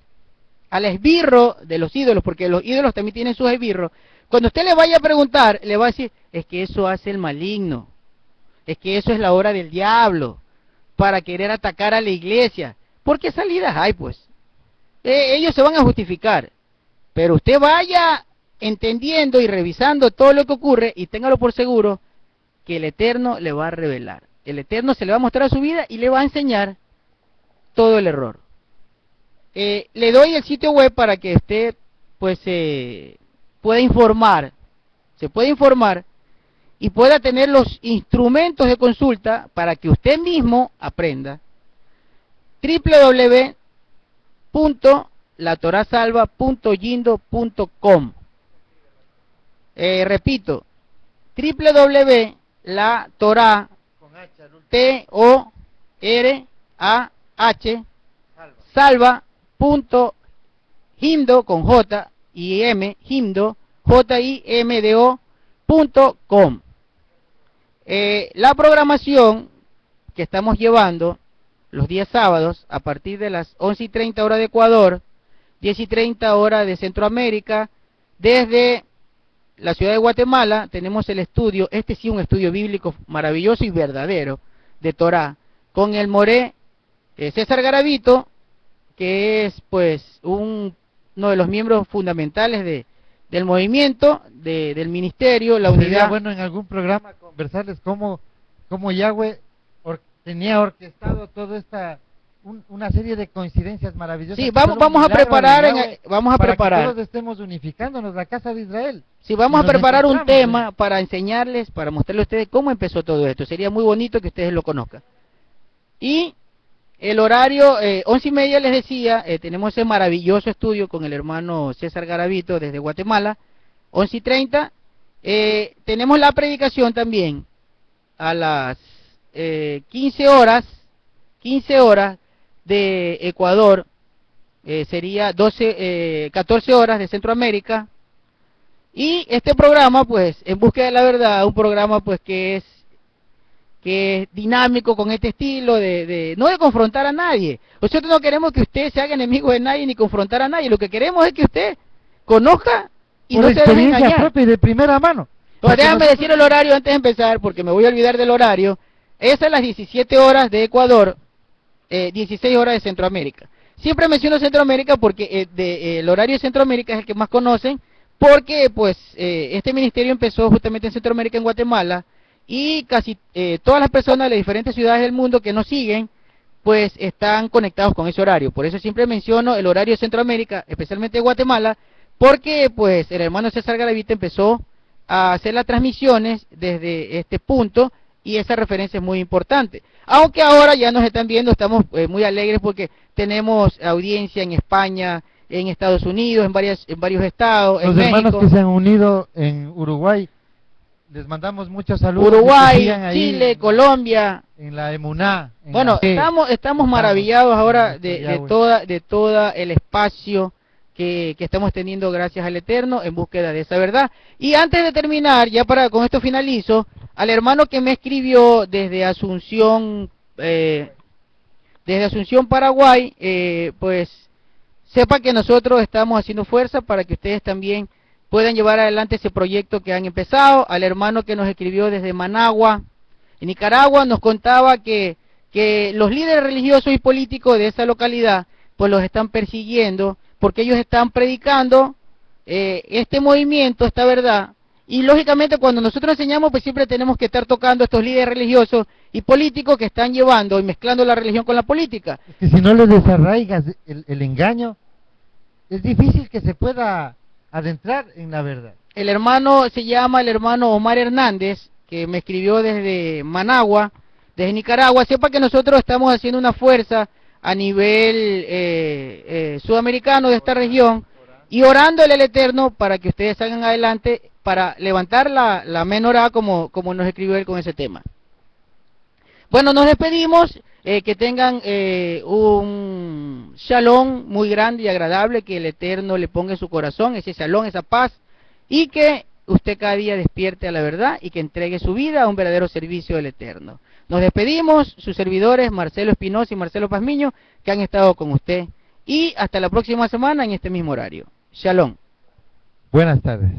S1: al esbirro de los ídolos, porque los ídolos también tienen sus esbirros, cuando usted le vaya a preguntar, le va a decir, es que eso hace el maligno, es que eso es la obra del diablo, para querer atacar a la iglesia. ¿Por qué salidas hay, pues? Ellos se van a justificar, pero usted vaya entendiendo y revisando todo lo que ocurre y téngalo por seguro que el Eterno le va a revelar. El Eterno se le va a mostrar a su vida y le va a enseñar todo el error. Le doy el sitio web para que usted pues pueda informar, se puede informar y pueda tener los instrumentos de consulta para que usted mismo aprenda. www.latorasalva.yindo.com. Repito, www.latorah, T-O-R-A-H, salva.jindo, con J y M, Jindo, JIMDO.com. La programación que estamos llevando los días sábados a partir de las 11:30 hora de Ecuador, 10:30 hora de Centroamérica, desde la ciudad de Guatemala tenemos el estudio, este sí un estudio bíblico maravilloso y verdadero de Torah, con el moré César Garavito, que es pues uno de los miembros fundamentales del movimiento, del ministerio, la unidad.
S2: Sería bueno en algún programa conversarles cómo Yahweh tenía orquestado toda una serie de coincidencias maravillosas.
S1: Sí, vamos a preparar, para que
S2: todos estemos unificándonos, la casa de Israel.
S1: Sí, vamos a preparar un tema para enseñarles, para mostrarles a ustedes cómo empezó todo esto. Sería muy bonito que ustedes lo conozcan. Y el horario, 11:30 les decía, tenemos ese maravilloso estudio con el hermano César Garavito desde Guatemala, 11:30. Tenemos la predicación también a las 15 horas de Ecuador, sería 14 horas de Centroamérica. Y este programa, pues, En Búsqueda de la Verdad, un programa pues que es dinámico, con este estilo no de confrontar a nadie. Nosotros no queremos que usted se haga enemigo de nadie ni confrontar a nadie. Lo que queremos es que usted conozca y no se deje engañar.
S2: Propia y de primera mano.
S1: Pues déjame decir el horario antes de empezar, porque me voy a olvidar del horario. Es a las 17 horas de Ecuador, 16 horas de Centroamérica. Siempre menciono Centroamérica porque el horario de Centroamérica es el que más conocen, porque pues este ministerio empezó justamente en Centroamérica, en Guatemala, y casi todas las personas de las diferentes ciudades del mundo que nos siguen, pues están conectados con ese horario. Por eso siempre menciono el horario de Centroamérica, especialmente de Guatemala, porque pues el hermano César Garavita empezó a hacer las transmisiones desde este punto, y esa referencia es muy importante. Aunque ahora ya nos están viendo, estamos muy alegres porque tenemos audiencia en España, en Estados Unidos, en varios estados,
S2: Los
S1: en
S2: hermanos
S1: México,
S2: que se han unido en Uruguay, les mandamos muchos saludos.
S1: Uruguay, Chile, Colombia.
S2: En la Emuná.
S1: Bueno, estamos maravillados ahora de todo el espacio que estamos teniendo gracias al Eterno en búsqueda de esa verdad. Y antes de terminar, ya con esto finalizo, al hermano que me escribió desde Asunción, Paraguay, pues sepa que nosotros estamos haciendo fuerza para que ustedes también puedan llevar adelante ese proyecto que han empezado. Al hermano que nos escribió desde Managua, en Nicaragua, nos contaba que los líderes religiosos y políticos de esa localidad pues los están persiguiendo porque ellos están predicando este movimiento, esta verdad, y lógicamente cuando nosotros enseñamos pues siempre tenemos que estar tocando a estos líderes religiosos y políticos que están llevando y mezclando la religión con la política.
S2: Es que si no les desarraigas el engaño, es difícil que se pueda adentrar en la verdad.
S1: El hermano se llama el hermano Omar Hernández, que me escribió desde Managua, desde Nicaragua. Sepa que nosotros estamos haciendo una fuerza a nivel sudamericano de esta región y orándole al Eterno para que ustedes salgan adelante para levantar la menorá como nos escribió él con ese tema. Bueno, nos despedimos, que tengan un shalom muy grande y agradable, que el Eterno le ponga en su corazón ese shalom, esa paz, y que usted cada día despierte a la verdad y que entregue su vida a un verdadero servicio del Eterno. Nos despedimos, sus servidores Marcelo Espinosa y Marcelo Pazmiño, que han estado con usted, y hasta la próxima semana en este mismo horario. Shalom.
S2: Buenas tardes.